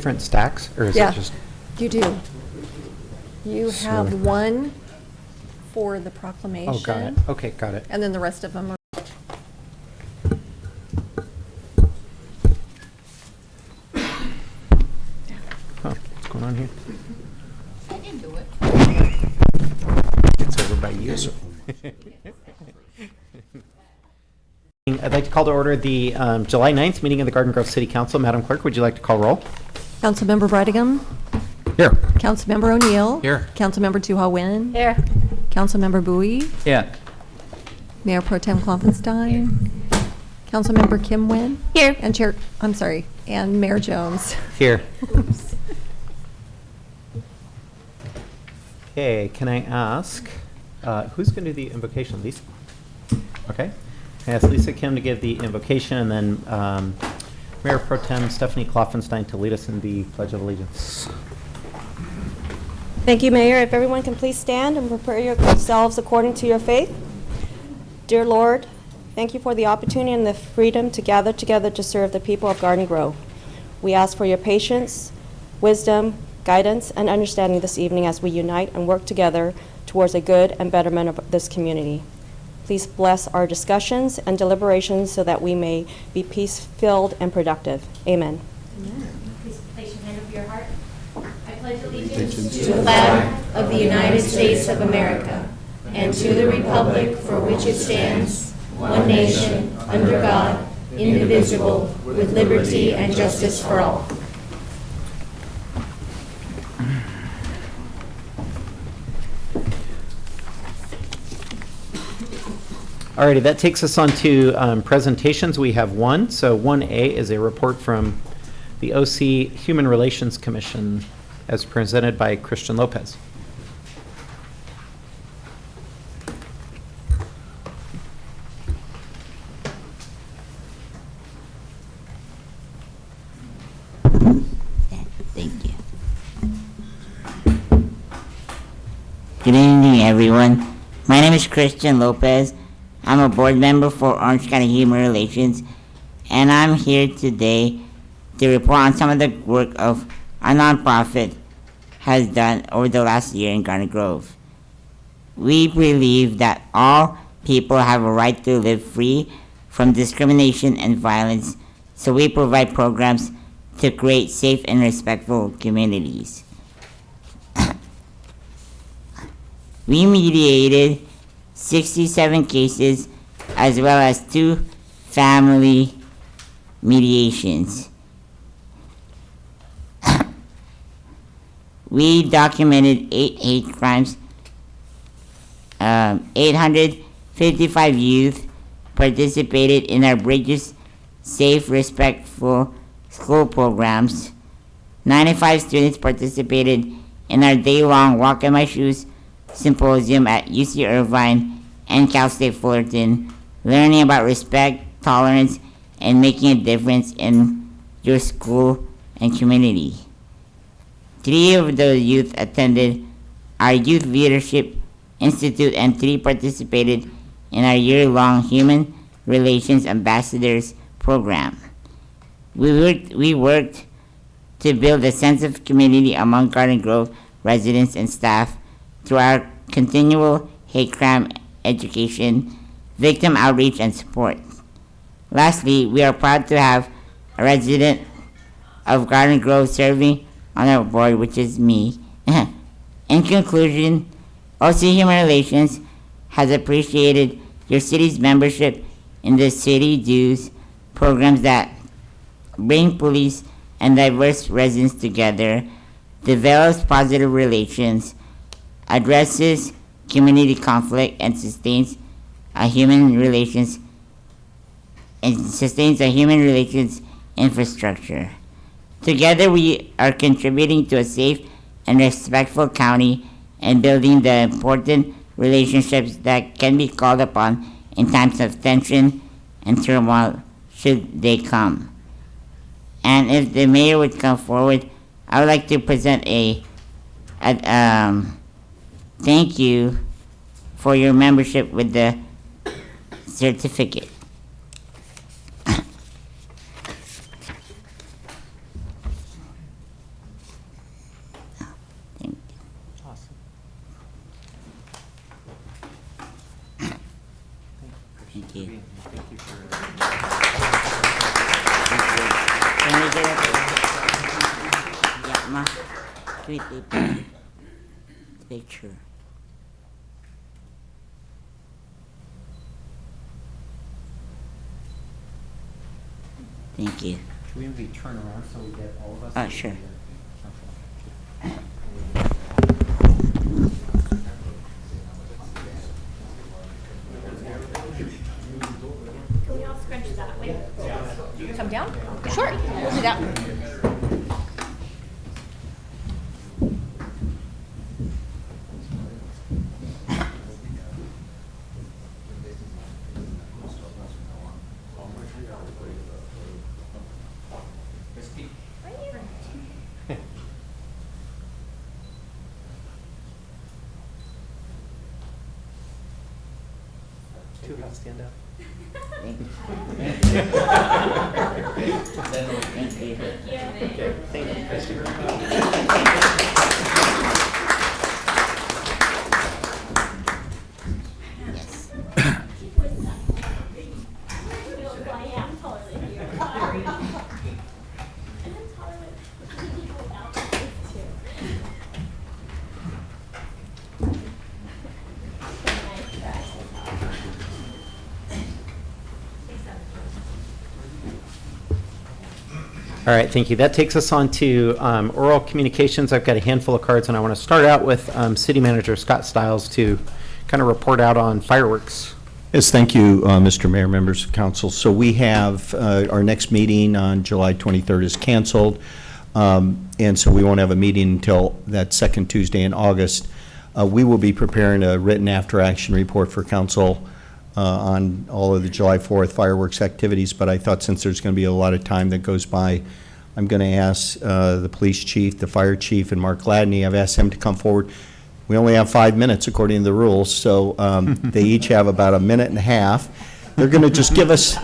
different stacks, or is Yeah. it just? You do. You So- have one for the proclamation. Oh, got it. Okay, got it. And then the rest of them are. Huh, what's going on here? I can do it. It's over by you. I'd like to call to order the July 9th meeting of the Garden Grove City Council. Madam Clerk, would you like to call roll? Councilmember Brightingham. Here. Councilmember O'Neill. Here. Councilmember Tuha Nguyen. Here. Councilmember Bowie. Yeah. Mayor Pro Tem Klopfenstein. Councilmember Kim Nguyen. Here. And and Mayor Jones. Here. Okay, can I ask, who's going to do the invocation? Lisa? Okay. Can I ask Lisa Kim to give the invocation, and then Mayor Pro Tem Stephanie Klopfenstein to lead us in the Pledge of Allegiance. Thank you, Mayor. If everyone can please stand and prepare yourselves according to your faith. Dear Lord, thank you for the opportunity and the freedom to gather together to serve the people of Garden Grove. We ask for your patience, wisdom, guidance, and understanding this evening as we unite and work together towards a good and betterment of this community. Please bless our discussions and deliberations so that we may be peace-filled and productive. Amen. Please place your hand over your heart. I pledge allegiance to the flag of the United States of America and to the republic for which it stands, one nation, under God, indivisible, with liberty and justice for all. Alrighty, that takes us on to presentations. We have one. So 1A is a report from the OC Human Relations Commission as presented by Christian Lopez. Thank you. Good evening, everyone. My name is Christian Lopez. I'm a board member for Orange County Human Relations, and I'm here today to report on some of the work of our nonprofit has done over the last year in Garden Grove. We believe that all people have a right to live free from discrimination and violence, so we provide programs to create safe and respectful communities. We mediated 67 cases as well as 2 family mediations. We documented 8 hate crimes. 855 youth participated in our Bridges Safe, Respectful School programs. 95 students participated in our day-long Walk in My Shoes symposium at UC Irvine and Cal State Fullerton, learning about respect, tolerance, and making a difference in your school and community. 3 of the youth attended our Youth Leadership Institute, and 3 participated in our year-long Human Relations Ambassadors program. We worked to build a sense of community among Garden Grove residents and staff through our continual hate crime education, victim outreach, and support. Lastly, we are proud to have a resident of Garden Grove serving on our board, which is me. In conclusion, OC Human Relations has appreciated your city's membership in the city dues programs that bring police and diverse residents together, develops positive relations, addresses community conflict, and sustains a human relations infrastructure. Together, we are contributing to a safe and respectful county and building the important relationships that can be called upon in times of tension and turmoil should they come. And if the mayor would come forward, I would like to present a thank you for your membership with the certificate. you. being here. Thank you for. Can we get a yeah, ma? Can we take a picture? Thank you. Should we maybe turn around so we get all of us? Sure. Can we all scrunch that way? Come down? Sure, we'll do that. Two of us stand up. Thank you. Okay, thank you, Christopher. All right, thank you. That takes us on to oral communications. I've got a handful of cards, and I want to start out with City Manager Scott Stiles to kind of report out on fireworks. Yes, thank you, Mr. Mayor, members of council. So we have, our next meeting on July 23rd is canceled, and so we won't have a meeting until that second Tuesday in August. We will be preparing a written after-action report for council on all of the July 4th fireworks activities, but I thought since there's going to be a lot of time that goes by, I'm going to ask the police chief, the fire chief, and Mark Gladney. I've asked them to come forward. We only have 5 minutes according to the rules, so they each have about a minute and a half. They're going to just give us,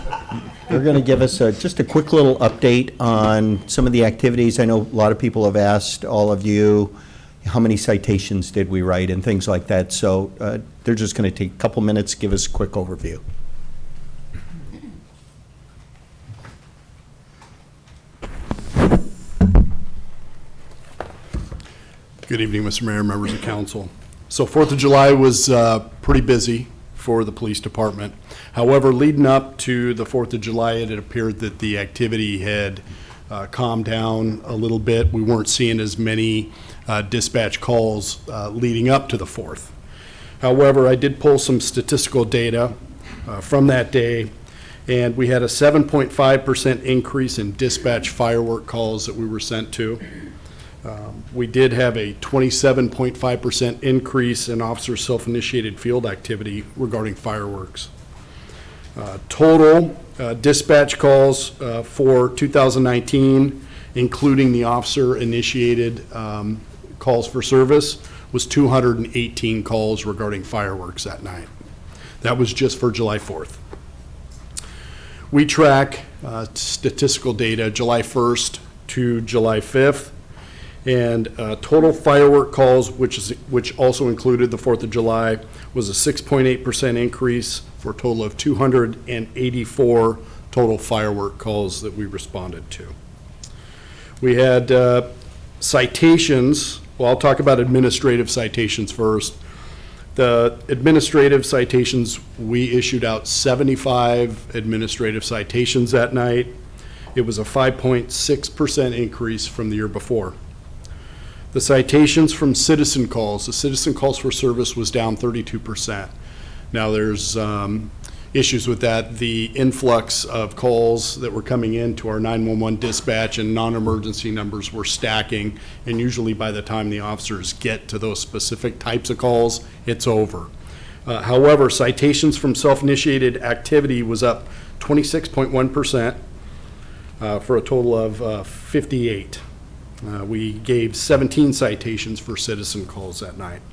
just a quick little update on some of the activities. I know a lot of people have asked all of you, how many citations did we write and things like that. So they're just going to take a couple minutes, give us a quick overview. Good evening, Mr. Mayor, members of council. So 4th of July was pretty busy for the police department. However, leading up to the 4th of July, it had appeared that the activity had calmed down a little bit. We weren't seeing as many dispatch calls leading up to the 4th. However, I did pull some statistical data from that day, and we had a 7.5% increase in dispatch firework calls that we were sent to. We did have a 27.5% increase in officer self-initiated field activity regarding fireworks. Total dispatch calls for 2019, including the officer-initiated calls for service, was 218 calls regarding fireworks that night. That was just for July 4th. We track statistical data July 1st to July 5th. And total firework calls, which also included the 4th of July, was a 6.8% increase for a total of 284 total firework calls that we responded to. We had citations. Well, I'll talk about administrative citations first. The administrative citations, we issued out 75 administrative citations that night. It was a 5.6% increase from the year before. The citations from citizen calls, the citizen calls for service was down 32%. Now there's issues with that. The influx of calls that were coming into our 911 dispatch and non-emergency numbers were stacking, and usually by the time the officers get to those specific types of calls, it's over. However, citations from self-initiated activity was up 26.1% for a total of 58. We gave 17 citations for citizen calls that night.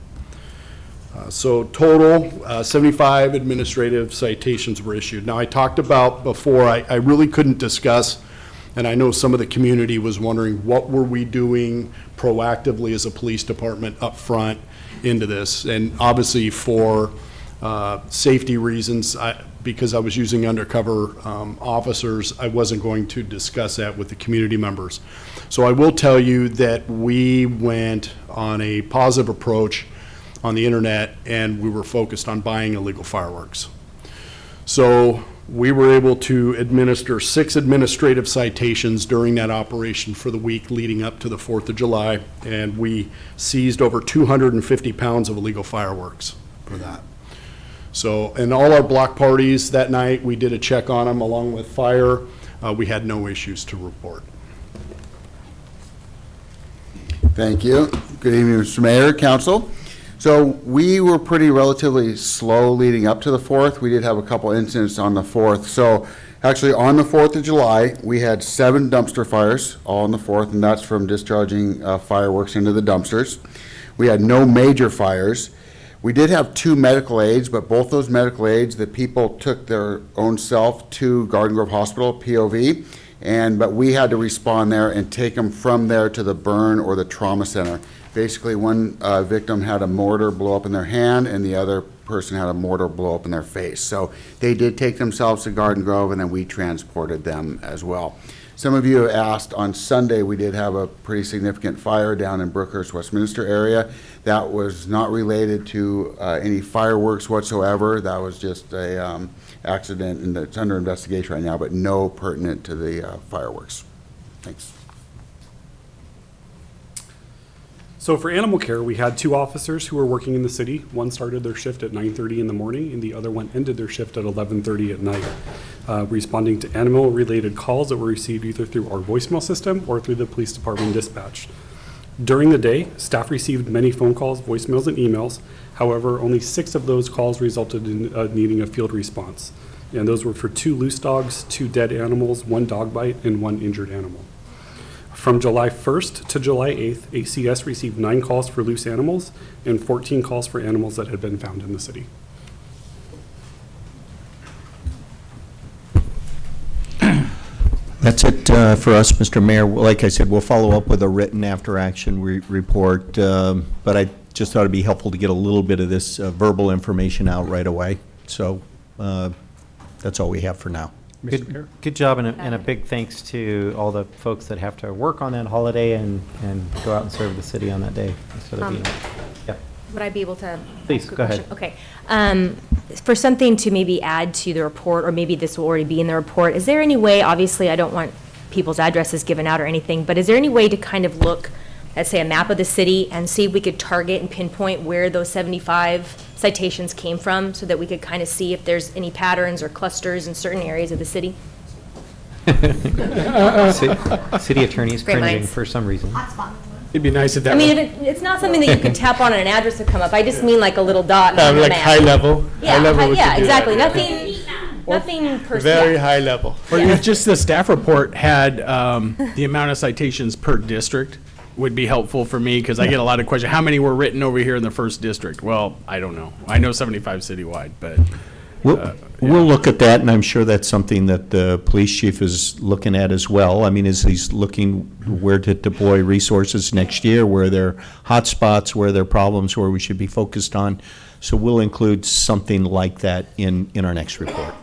So total, 75 administrative citations were issued. Now, I talked about before, I really couldn't discuss, and I know some of the community was wondering, what were we doing proactively as a police department up front into this? And obviously for safety reasons, because I was using undercover officers, I wasn't going to discuss that with the community members. So I will tell you that we went on a positive approach on the internet, and we were focused on buying illegal fireworks. So we were able to administer 6 administrative citations during that operation for the week leading up to the 4th of July, and we seized over 250 pounds of illegal fireworks for that. So, and all our block parties that night, we did a check on them along with fire. We had no issues to report. Thank you. Good evening, Mr. Mayor, Council. So we were pretty relatively slow leading up to the 4th. We did have a couple incidents on the 4th. So actually on the 4th of July, we had 7 dumpster fires all on the 4th, and that's from discharging fireworks into the dumpsters. We had no major fires. We did have 2 medical aids, but both those medical aids, the people took their own self to Garden Grove Hospital, POV, but we had to respond there and take them from there to the burn or the trauma center. Basically, one victim had a mortar blow up in their hand, and the other person had a mortar blow up in their face. So they did take themselves to Garden Grove, and then we transported them as well. Some of you asked, on Sunday, we did have a pretty significant fire down in Brookhurst, Westminster area. That was not related to any fireworks whatsoever. That was just a accident, and it's under investigation right now, but no pertinent to the fireworks. Thanks. So for animal care, we had 2 officers who were working in the city. One started their shift at 9:30 in the morning, and the other one ended their shift at 11:30 at night, responding to animal-related calls that were received either through our voicemail system or through the police department dispatch. During the day, staff received many phone calls, voicemails, and emails. However, only 6 of those calls resulted in needing a field response. And those were for 2 loose dogs, 2 dead animals, 1 dog bite, and 1 injured animal. From July 1st to July 8th, ACS received 9 calls for loose animals and 14 calls for animals that had been found in the city. That's it for us, Mr. Mayor. Like I said, we'll follow up with a written after-action report, but I just thought it'd be helpful to get a little bit of this verbal information out right away. So that's all we have for now. Good job, and a big thanks to all the folks that have to work on that holiday and go out and serve the city on that day. Instead of being, yeah. Would I be able to? Please, ask a go ahead. question? Okay. For something to maybe add to the report, or maybe this will already be in the report, is there any way, obviously, I don't want people's addresses given out or anything, but is there any way to kind of look, let's say, a map of the city and see if we could target and pinpoint where those 75 citations came from, so that we could kind of see if there's any patterns or clusters in certain areas of the city? City attorney's Great cringing minds. for some reason. It'd be nice if that I mean, was if it's not something that you could tap on and an address would come up. I just mean like a little dot on the like map. high level. Yeah, high level we yeah, could do exactly. that. Nothing per se. Very high level. Or Yeah. if just the staff report had the amount of citations per district would be helpful for me, because I get a lot of questions. How many were written over here in the 1st district? Well, I don't know. I know 75 citywide, but We'll look at that, and I'm sure that's something that the police chief is looking at as well. I mean, is he's looking where to deploy resources next year, where there are hot spots, where there are problems, where we should be focused on. So we'll include something like that in our next report.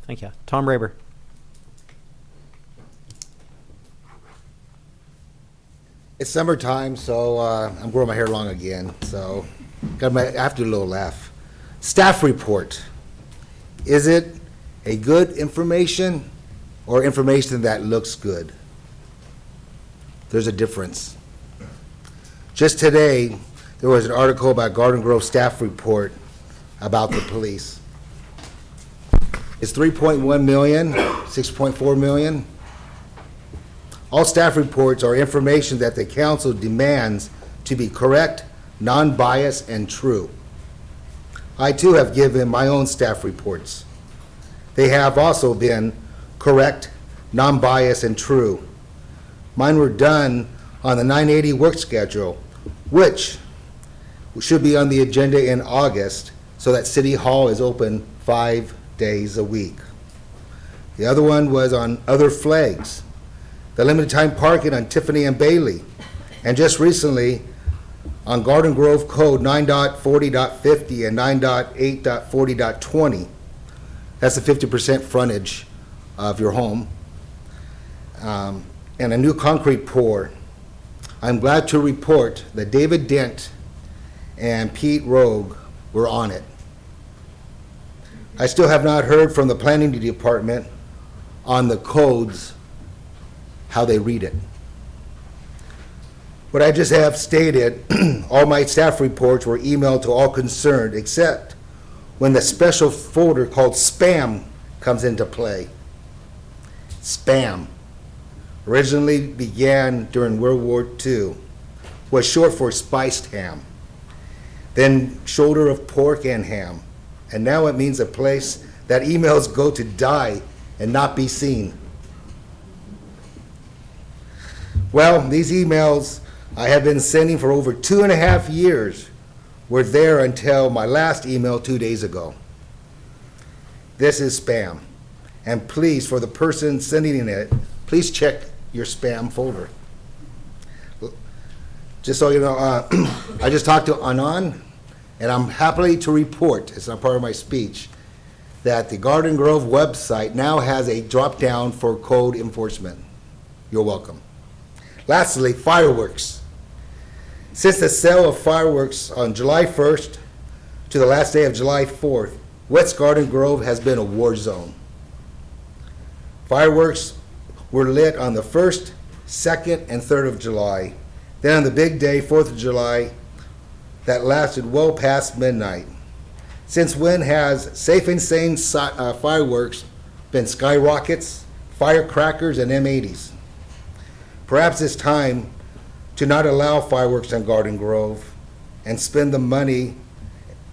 Thank you. Tom Raber. It's summertime, so I'm growing my hair long again, so I have to do a little laugh. Staff report. Is it a good information or information that looks good? There's a difference. Just today, there was an article about Garden Grove staff report about the police. It's 3.1 million, 6.4 million. All staff reports are information that the council demands to be correct, non-biased, and true. I too have given my own staff reports. They have also been correct, non-biased, and true. Mine were done on the 980 work schedule, which should be on the agenda in August, so that City Hall is open 5 days a week. The other one was on other flags, the limited time parking on Tiffany and Bailey, and just recently on Garden Grove Code 9.40.50 and 9.8.40.20. That's the 50% frontage of your home. And a new concrete pour. I'm glad to report that David Dent and Pete Rogue were on it. I still have not heard from the planning department on the codes, how they read it. What I just have stated, all my staff reports were emailed to all concerned, except when the special folder called spam comes into play. Spam originally began during World War II, was short for spiced ham, then shoulder of pork and ham, and now it means a place that emails go to die and not be seen. Well, these emails I have been sending for over 2.5 years were there until my last email 2 days ago. This is spam. And please, for the person sending it, please check your spam folder. Just so you know, I just talked to Anan, and I'm happy to report, it's not part of my speech, that the Garden Grove website now has a drop-down for code enforcement. You're welcome. Lastly, fireworks. Since the sale of fireworks on July 1st to the last day of July 4th, West Garden Grove has been a war zone. Fireworks were lit on the 1st, 2nd, and 3rd of July. Then on the big day, 4th of July, that lasted well past midnight. Since when has Safe and Sane fireworks been skyrockets, firecrackers, and M80s? Perhaps it's time to not allow fireworks in Garden Grove and spend the money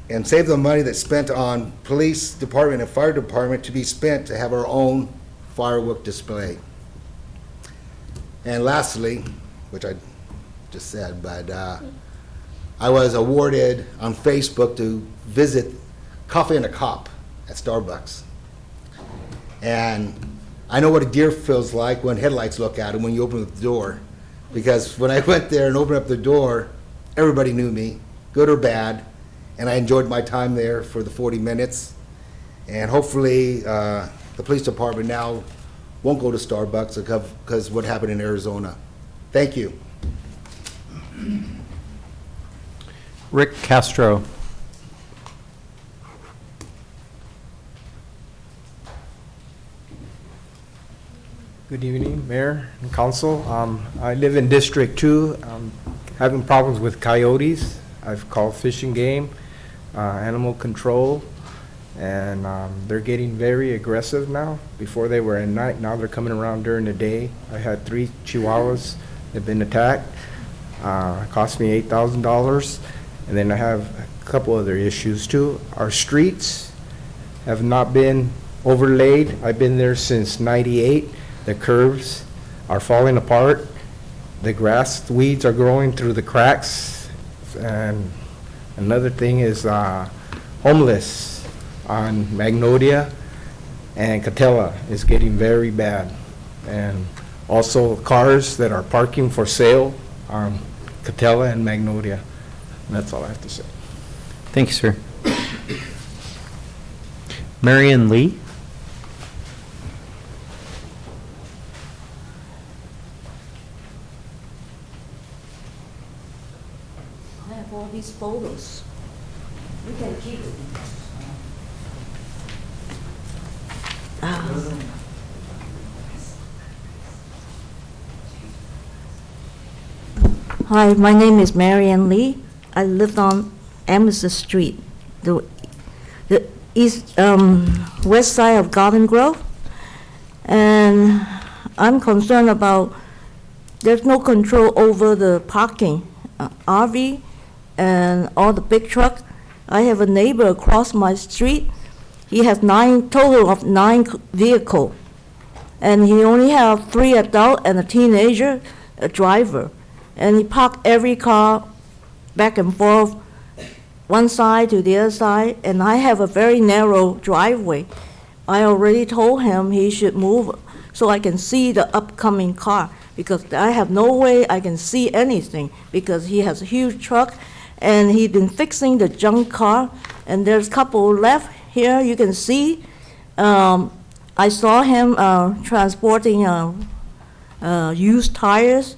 and save the money that's spent on police department and fire department to be spent to have our own firework display. And lastly, which I just said, but I was awarded on Facebook to visit Coffee and a Cop at Starbucks. And I know what a deer feels like when headlights look at him when you open the door. Because when I went there and opened up the door, everybody knew me, good or bad, and I enjoyed my time there for the 40 minutes. And hopefully, the police department now won't go to Starbucks because what happened in Arizona. Thank you. Rick Castro. Good evening, Mayor and Council. I live in District 2. Having problems with coyotes. I've called Fish and Game, Animal Control, and they're getting very aggressive now. Before they were at night, now they're coming around during the day. I had 3 Chihuahuas that have been attacked. It cost me $8,000. And then I have a couple other issues too. Our streets have not been overlaid. I've been there since '98. The curves are falling apart. The grass weeds are growing through the cracks. And another thing is homeless on Magnolia and Catella is getting very bad. And also cars that are parking for sale on Catella and Magnolia. And that's all I have to say. Thank you, sir. Marion Lee. I have all these photos. We can keep it. Hi, my name is Marianne Lee. I lived on Emerson Street, the west side of Garden Grove. And I'm concerned about there's no control over the parking, RV and all the big trucks. I have a neighbor across my street. He has total of 9 vehicles. And he only have 3 adults and a teenager, a driver. And he parked every car back and forth, one side to the other side, and I have a very narrow driveway. I already told him he should move so I can see the upcoming car, because I have no way I can see anything, because he has a huge truck, and he's been fixing the junk car, and there's a couple left here, you can see. I saw him transporting used tires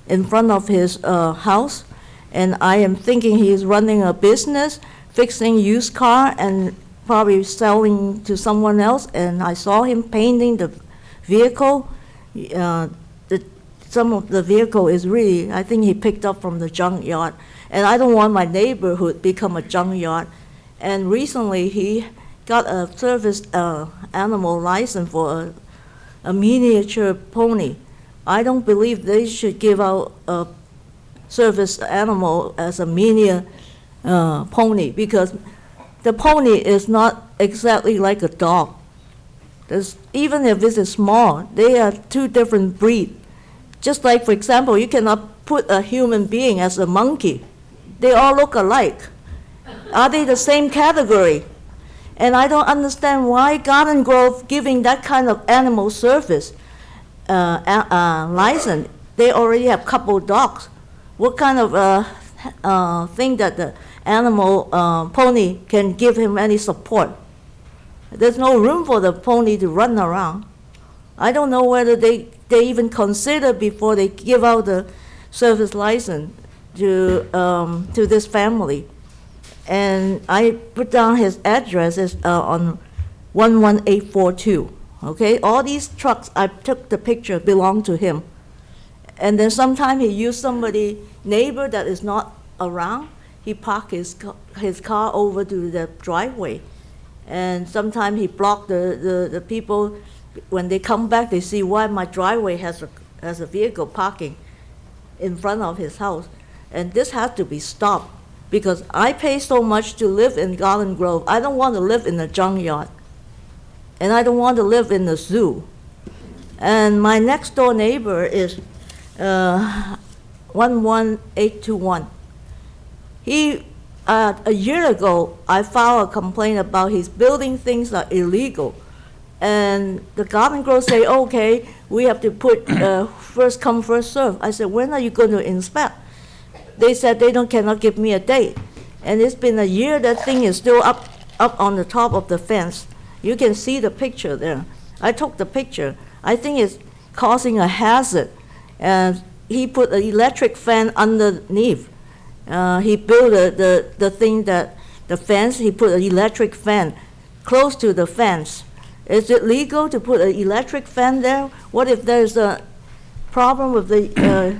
in front of his house, and I am thinking he's running a business, fixing used car and probably selling to someone else, and I saw him painting the vehicle. Some of the vehicle is really, I think he picked up from the junkyard, and I don't want my neighborhood become a junkyard. And recently, he got a service animal license for a miniature pony. I don't believe they should give out a service animal as a mini pony, because the pony is not exactly like a dog. Even if it's small, they are two different breeds. Just like, for example, you cannot put a human being as a monkey. They all look alike. Are they the same category? And I don't understand why Garden Grove giving that kind of animal service license. They already have couple dogs. What kind of thing that the animal pony can give him any support? There's no room for the pony to run around. I don't know whether they even consider before they give out the service license to this family. And I put down his address is on 11842. Okay, all these trucks, I took the picture, belong to him. And then sometimes he used somebody, neighbor that is not around, he park his car over to the driveway. And sometimes he blocked the people. When they come back, they see why my driveway has a vehicle parking in front of his house. And this has to be stopped, because I pay so much to live in Garden Grove. I don't want to live in a junkyard, and I don't want to live in a zoo. And my next door neighbor is 11821. He, a year ago, I filed a complaint about his building things are illegal. And the Garden Grove say, okay, we have to put first come, first serve. I said, when are you going to inspect? They said they cannot give me a date. And it's been a year, that thing is still up on the top of the fence. You can see the picture there. I took the picture. I think it's causing a hazard. And he put an electric fan underneath. He built the thing that, the fence, he put an electric fan close to the fence. Is it legal to put an electric fan there? What if there's a problem with the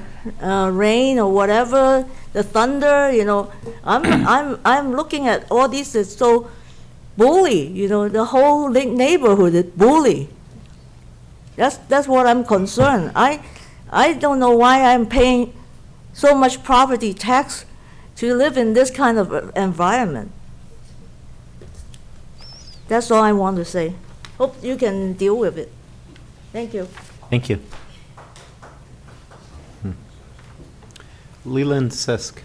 rain or whatever, the thunder? You know, I'm looking at all these. It's so bully. You know, the whole neighborhood is bully. That's what I'm concerned. I don't know why I'm paying so much property tax to live in this kind of environment. That's all I want to say. Hope you can deal with it. Thank you. Thank you. Leland Sisk.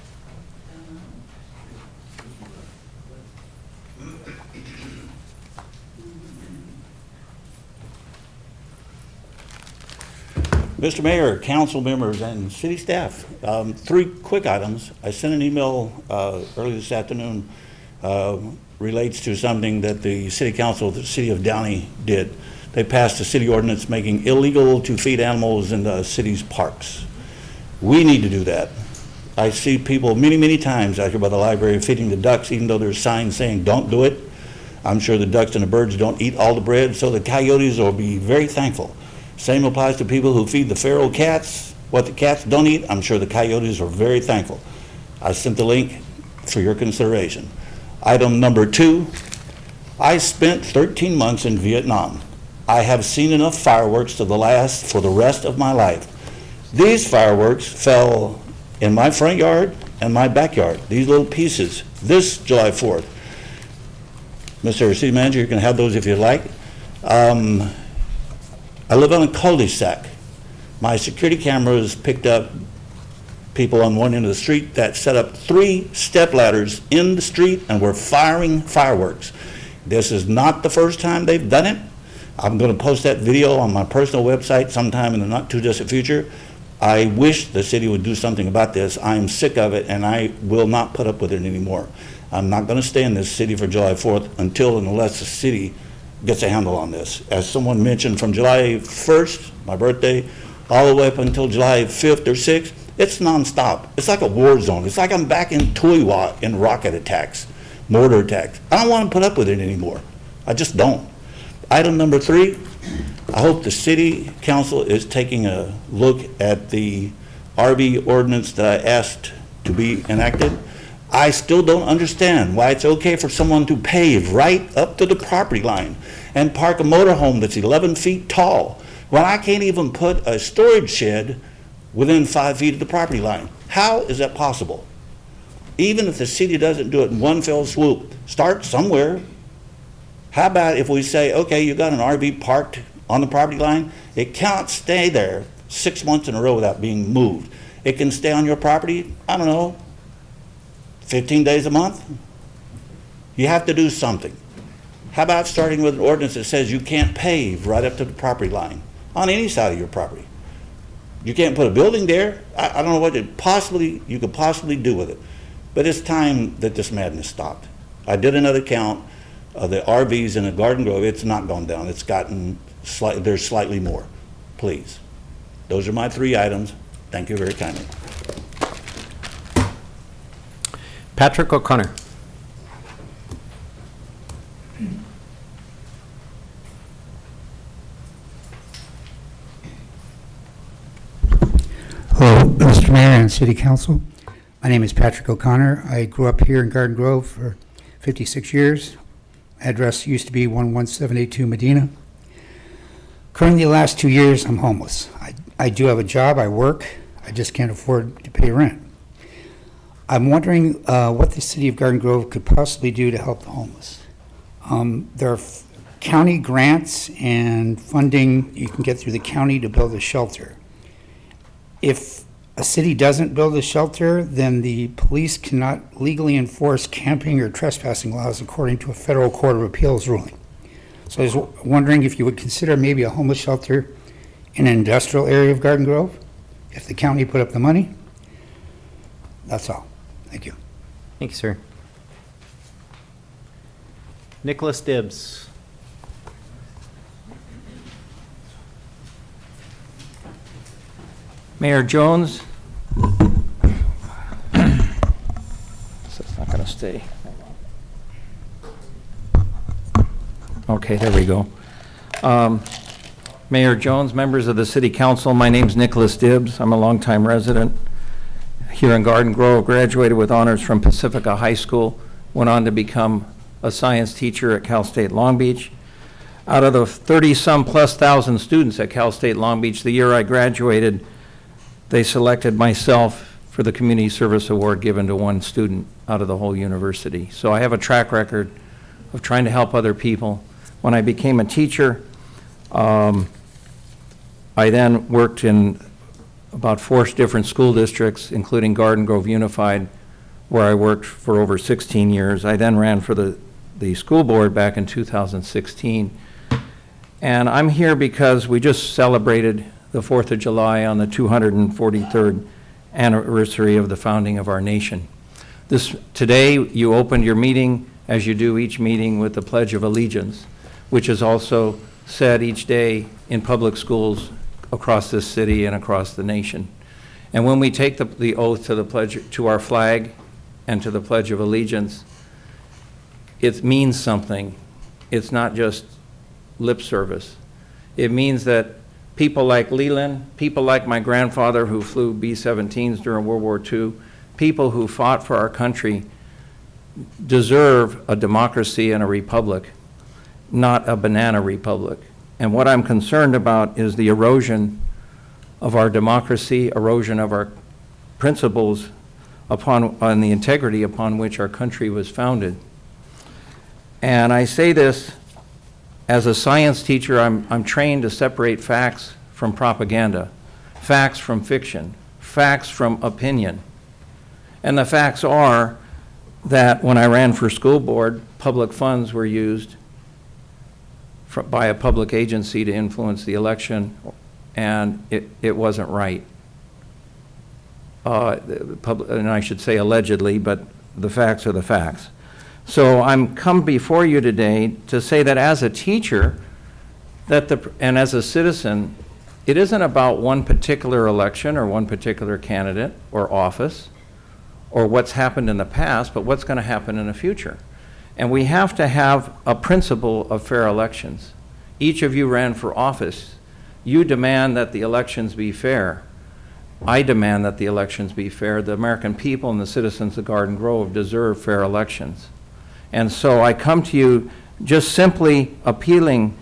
Mr. Mayor, council members, and city staff, 3 quick items. I sent an email early this afternoon, relates to something that the city council of the city of Downey did. They passed a city ordinance making illegal to feed animals in the city's parks. We need to do that. I see people many times out here by the library feeding the ducks, even though there's signs saying don't do it. I'm sure the ducks and the birds don't eat all the bread, so the coyotes will be very thankful. Same applies to people who feed the feral cats. What the cats don't eat, I'm sure the coyotes are very thankful. I sent the link for your consideration. Item number 2, I spent 13 months in Vietnam. I have seen enough fireworks for the rest of my life. These fireworks fell in my front yard and my backyard, these little pieces, this July 4th. Mr. City Manager, you can have those if you'd like. I live on a cul-de-sac. My security cameras picked up people on one end of the street that set up 3 step ladders in the street and were firing fireworks. This is not the first time they've done it. I'm going to post that video on my personal website sometime in the not too distant future. I wish the city would do something about this. I am sick of it, and I will not put up with it anymore. I'm not going to stay in this city for July 4th until and unless the city gets a handle on this. As someone mentioned, from July 1st, my birthday, all the way up until July 5th or 6th, it's nonstop. It's like a war zone. It's like I'm back in Tuiwa in rocket attacks, mortar attacks. I don't want to put up with it anymore. I just don't. Item number 3, I hope the city council is taking a look at the RV ordinance that I asked to be enacted. I still don't understand why it's okay for someone to pave right up to the property line and park a motorhome that's 11 feet tall when I can't even put a storage shed within 5 feet of the property line. How is that possible? Even if the city doesn't do it in one fell swoop, start somewhere. How about if we say, okay, you got an RV parked on the property line, it can't stay there 6 months in a row without being moved. It can stay on your property, I don't know, 15 days a month? You have to do something. How about starting with an ordinance that says you can't pave right up to the property line on any side of your property? You can't put a building there. I don't know what you could possibly do with it. But it's time that this madness stopped. I did another count of the RVs in the Garden Grove. It's not gone down. It's gotten there's slightly more. Please. Those are my 3 items. Thank you very kindly. Patrick O'Connor. Hello, Mr. Mayor and City Council. My name is Patrick O'Connor. I grew up here in Garden Grove for 56 years. Address used to be 11782 Medina. Currently, the last 2 years, I'm homeless. I do have a job, I work, I just can't afford to pay rent. I'm wondering what the City of Garden Grove could possibly do to help the homeless. There are county grants and funding you can get through the county to build a shelter. If a city doesn't build a shelter, then the police cannot legally enforce camping or trespassing laws according to a federal court of appeals ruling. So I was wondering if you would consider maybe a homeless shelter in an industrial area of Garden Grove, if the county put up the money. That's all. Thank you. Thank you, sir. Nicholas Dibbs. Mayor Jones. It's not going to stay. Okay, there we go. Mayor Jones, members of the City Council, my name's Nicholas Dibbs. I'm a longtime resident here in Garden Grove, graduated with honors from Pacifica High School, went on to become a science teacher at Cal State Long Beach. Out of the 30-some plus thousand students at Cal State Long Beach, the year I graduated, they selected myself for the Community Service Award given to one student out of the whole university. So I have a track record of trying to help other people. When I became a teacher, I then worked in about 4 different school districts, including Garden Grove Unified, where I worked for over 16 years. I then ran for the school board back in 2016. And I'm here because we just celebrated the 4th of July on the 243rd anniversary of the founding of our nation. Today, you opened your meeting, as you do each meeting, with the Pledge of Allegiance, which is also said each day in public schools across this city and across the nation. And when we take the oath to the pledge, to our flag and to the Pledge of Allegiance, it means something. It's not just lip service. It means that people like Leland, people like my grandfather who flew B-17s during World War II, people who fought for our country deserve a democracy and a republic, not a banana republic. And what I'm concerned about is the erosion of our democracy, erosion of our principles on the integrity upon which our country was founded. And I say this as a science teacher. I'm trained to separate facts from propaganda, facts from fiction, facts from opinion. And the facts are that when I ran for school board, public funds were used by a public agency to influence the election, and it wasn't right. and I should say allegedly, but the facts are the facts. So I'm come before you today to say that as a teacher, and as a citizen, it isn't about one particular election or one particular candidate or office or what's happened in the past, but what's going to happen in the future. And we have to have a principle of fair elections. Each of you ran for office. You demand that the elections be fair. I demand that the elections be fair. The American people and the citizens of Garden Grove deserve fair elections. And so I come to you just simply appealing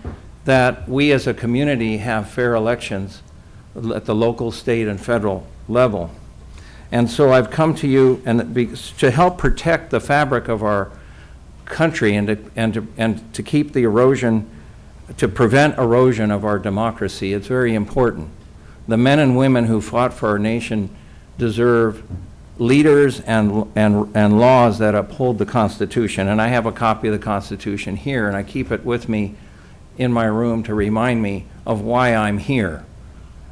that we as a community have fair elections at the local, state, and federal level. And so I've come to you to help protect the fabric of our country and to keep the erosion, to prevent erosion of our democracy. It's very important. The men and women who fought for our nation deserve leaders and laws that uphold the Constitution. And I have a copy of the Constitution here, and I keep it with me in my room to remind me of why I'm here.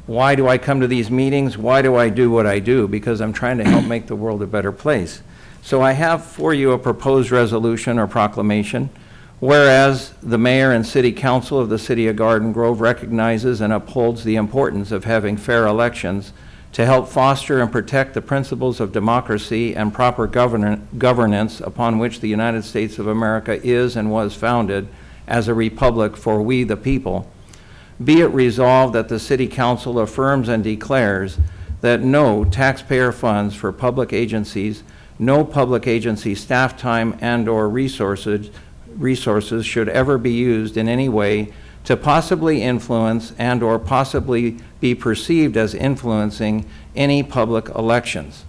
Why do I come to these meetings? Why do I do what I do? Because I'm trying to help make the world a better place. So I have for you a proposed resolution or proclamation. Whereas the mayor and city council of the city of Garden Grove recognizes and upholds the importance of having fair elections to help foster and protect the principles of democracy and proper governance upon which the United States of America is and was founded as a republic for we the people, be it resolved that the city council affirms and declares that no taxpayer funds for public agencies, no public agency staff time and/or resources should ever be used in any way to possibly influence and/or possibly be perceived as influencing any public elections.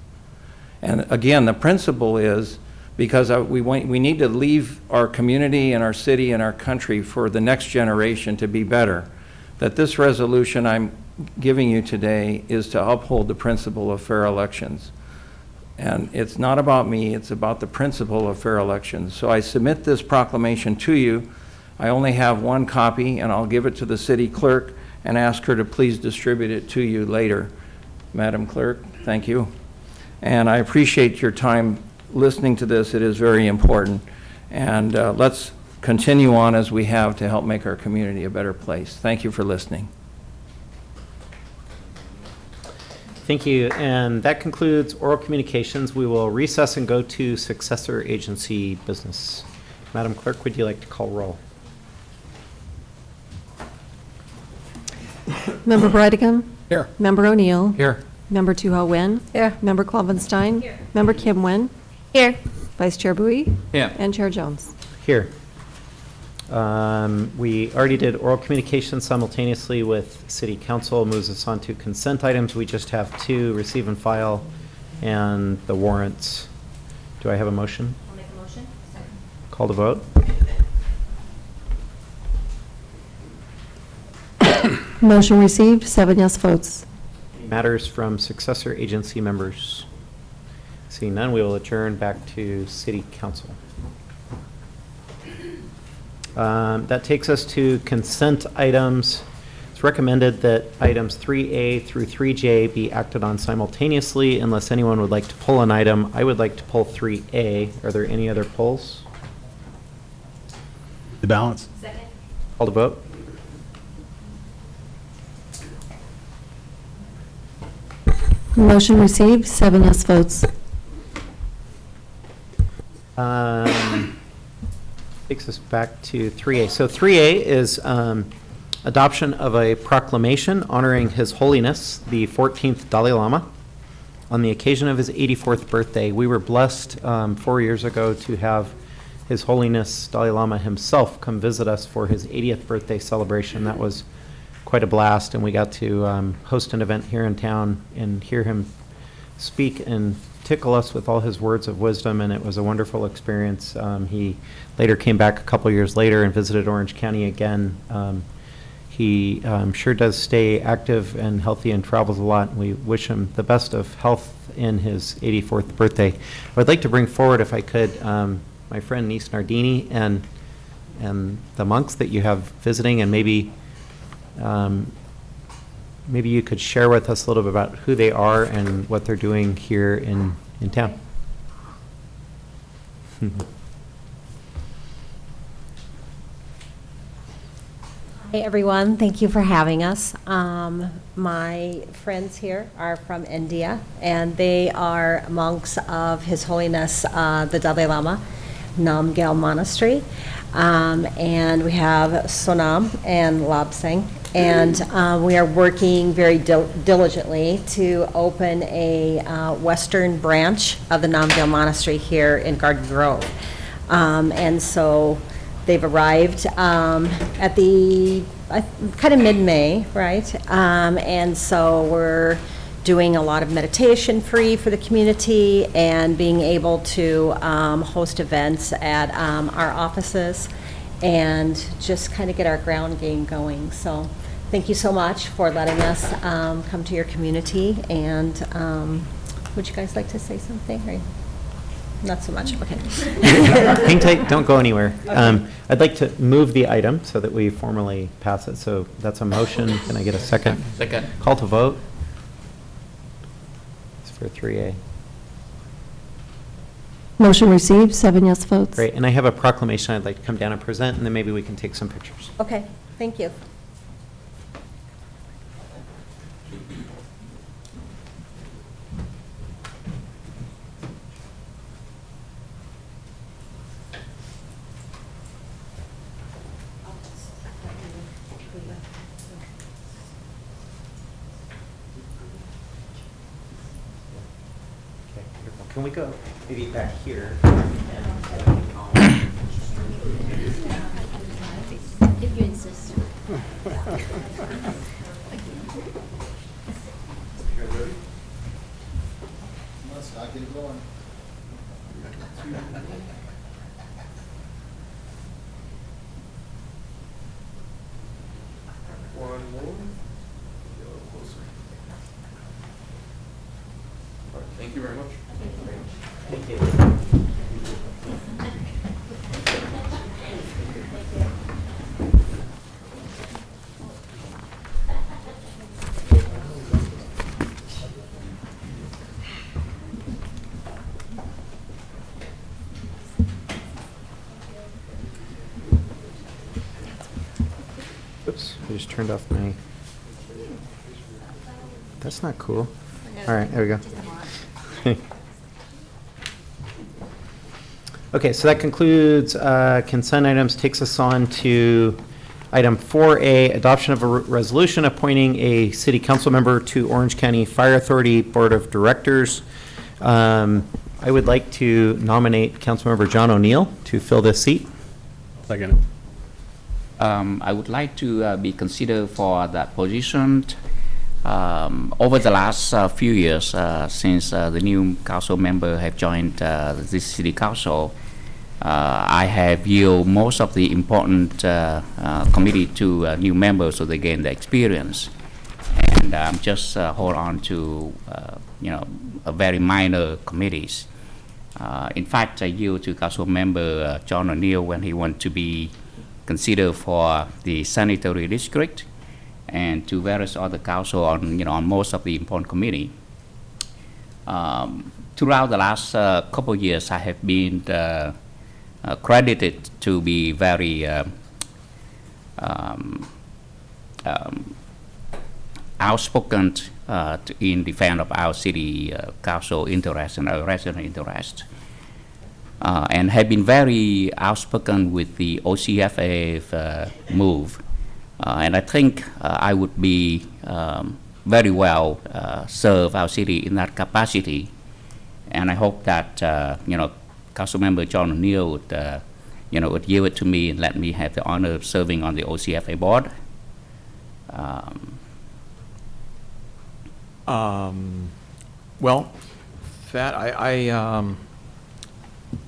And again, the principle is because we need to leave our community and our city and our country for the next generation to be better, that this resolution I'm giving you today is to uphold the principle of fair elections. And it's not about me, it's about the principle of fair elections. So I submit this proclamation to you. I only have one copy, and I'll give it to the city clerk and ask her to please distribute it to you later. Madam Clerk, thank you. And I appreciate your time listening to this. It is very important. And let's continue on as we have to help make our community a better place. Thank you for listening. Thank you. And that concludes oral communications. We will recess and go to successor agency business. Madam Clerk, would you like to call roll? Member Breitigam? Here. Member O'Neill? Here. Member Tu-Ho Nguyen? Here. Member Klopfenstein? Here. Member Kim Nguyen? Here. Vice Chair Bowie? Yeah. And Chair Jones. Here. We already did oral communication simultaneously with City Council. Moves us on to consent items. We just have two, receive and file, and the warrants. Do I have a motion? I'll make a motion. Second. Call to vote. Motion received, 7 yes votes. Matters from successor agency members. Seeing none, we will adjourn back to City Council. That takes us to consent items. It's recommended that items 3A through 3J be acted on simultaneously unless anyone would like to pull an item. I would like to pull 3A. Are there any other pulls? The balance. Second. Call to vote. Motion received, 7 yes votes. Takes us back to 3A. So 3A is adoption of a proclamation honoring His Holiness, the 14th Dalai Lama, on the occasion of his 84th birthday. We were blessed 4 years ago to have His Holiness Dalai Lama himself come visit us for his 80th birthday celebration. That was quite a blast, and we got to host an event here in town and hear him speak and tickle us with all his words of wisdom, and it was a wonderful experience. He later came back a couple years later and visited Orange County again. He sure does stay active and healthy and travels a lot, and we wish him the best of health in his 84th birthday. I would like to bring forward, if I could, my friend Nice Nardini and the monks that you have visiting, and maybe maybe you could share with us a little bit about who they are and what they're doing here in town. Hey everyone, thank you for having us. My friends here are from India, and they are monks of His Holiness the Dalai Lama, Namgyal Monastery. And we have Sonam and Labsang, and we are working very diligently to open a western branch of the Namgyal Monastery here in Garden Grove. And so they've arrived at the kind of mid-May, right? And so we're doing a lot of meditation free for the community and being able to host events at our offices and just kind of get our ground game going. So thank you so much for letting us come to your community. And would you guys like to say something? Or not so much, okay. Hang tight, don't go anywhere. I'd like to move the item so that we formally pass it. So that's a motion. Can I get a second? Second. Call to vote. It's for 3A. Motion received, 7 yes votes. Great, and I have a proclamation I'd like to come down and present, and then maybe we can take some pictures. Okay, thank you. Okay, wonderful. Can we go maybe back here? If you insist. Let's not get it going. One more. Thank you very much. Thank you. Oops, I just turned off my, that's not cool. All right, there we go. Okay, so that concludes consent items, takes us on to item 4A, adoption of a resolution appointing a city council member to Orange County Fire Authority Board of Directors. I would like to nominate Councilmember John O'Neill to fill this seat. Second. I would like to be considered for that position. Over the last few years, since the new council member have joined this city council, I have yielded most of the important committee to new members so they gain the experience. And I'm just hold on to, a very minor committees. In fact, I yield to council member John O'Neill when he want to be considered for the sanitary district, and to various other council on on most of the important committee. Throughout the last couple of years, I have been credited to be very outspoken in defense of our city council interest and our resident interest. And have been very outspoken with the OCFA move. And I think I would be very well serve our city in that capacity. And I hope that, Councilmember John O'Neill would, would give it to me and let me have the honor of serving on the OCFA board. Well, that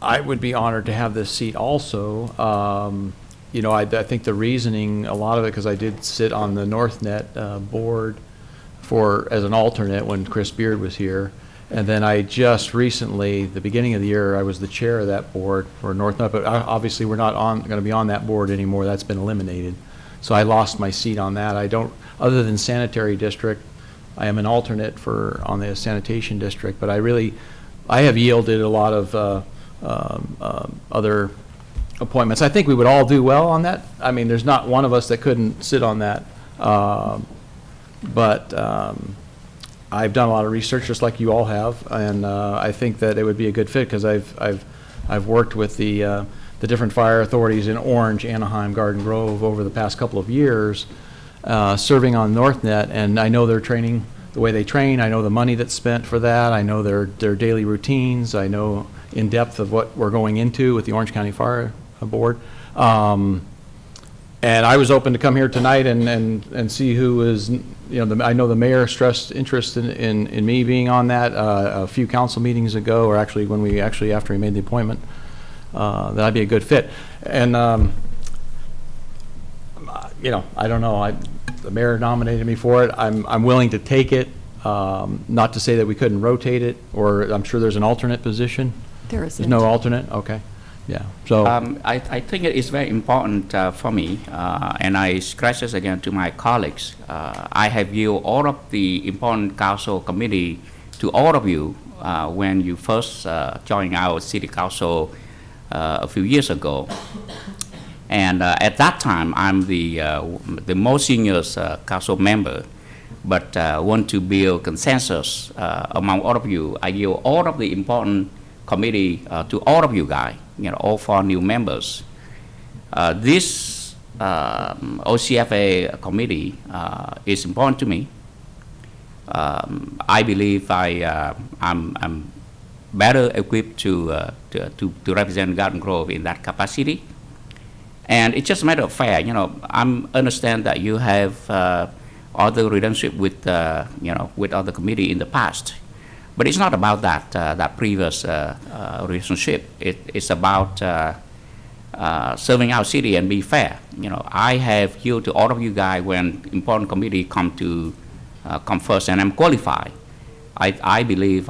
I would be honored to have this seat also. I think the reasoning, a lot of it, because I did sit on the NorthNet board as an alternate when Chris Beard was here. And then I just recently, the beginning of the year, I was the chair of that board for NorthNet, but obviously we're not going to be on that board anymore. That's been eliminated. So I lost my seat on that. other than sanitary district, I am an alternate on the sanitation district, but I have yielded a lot of other appointments. I think we would all do well on that. I mean, there's not one of us that couldn't sit on that. But I've done a lot of research, just like you all have, and I think that it would be a good fit, because I've worked with the different fire authorities in Orange, Anaheim, Garden Grove over the past couple of years, serving on NorthNet, and I know their training, the way they train. I know the money that's spent for that. I know their daily routines. I know in depth of what we're going into with the Orange County Fire Board. And I was open to come here tonight and see who is, I know the mayor expressed interest in me being on that a few council meetings ago, or actually after he made the appointment, that I'd be a good fit. And, I don't know, the mayor nominated me for it. I'm willing to take it, not to say that we couldn't rotate it, or I'm sure there's an alternate position. There's no alternate? Okay. Yeah. So I think it is very important for me, and I stress this again to my colleagues. I have viewed all of the important council committee to all of you when you first joined our city council a few years ago. And at that time, I'm the most senior council member, but want to build consensus among all of you. I give all of the important committee to all of you guys, all 4 new members. This OCFA committee is important to me. I believe I'm better equipped to represent Garden Grove in that capacity. And it's just a matter of fact, I understand that you have other relationship with, with other committee in the past. But it's not about that previous relationship. It's about serving our city and be fair. I have yielded to all of you guys when important committee come first, and I'm qualified. I believe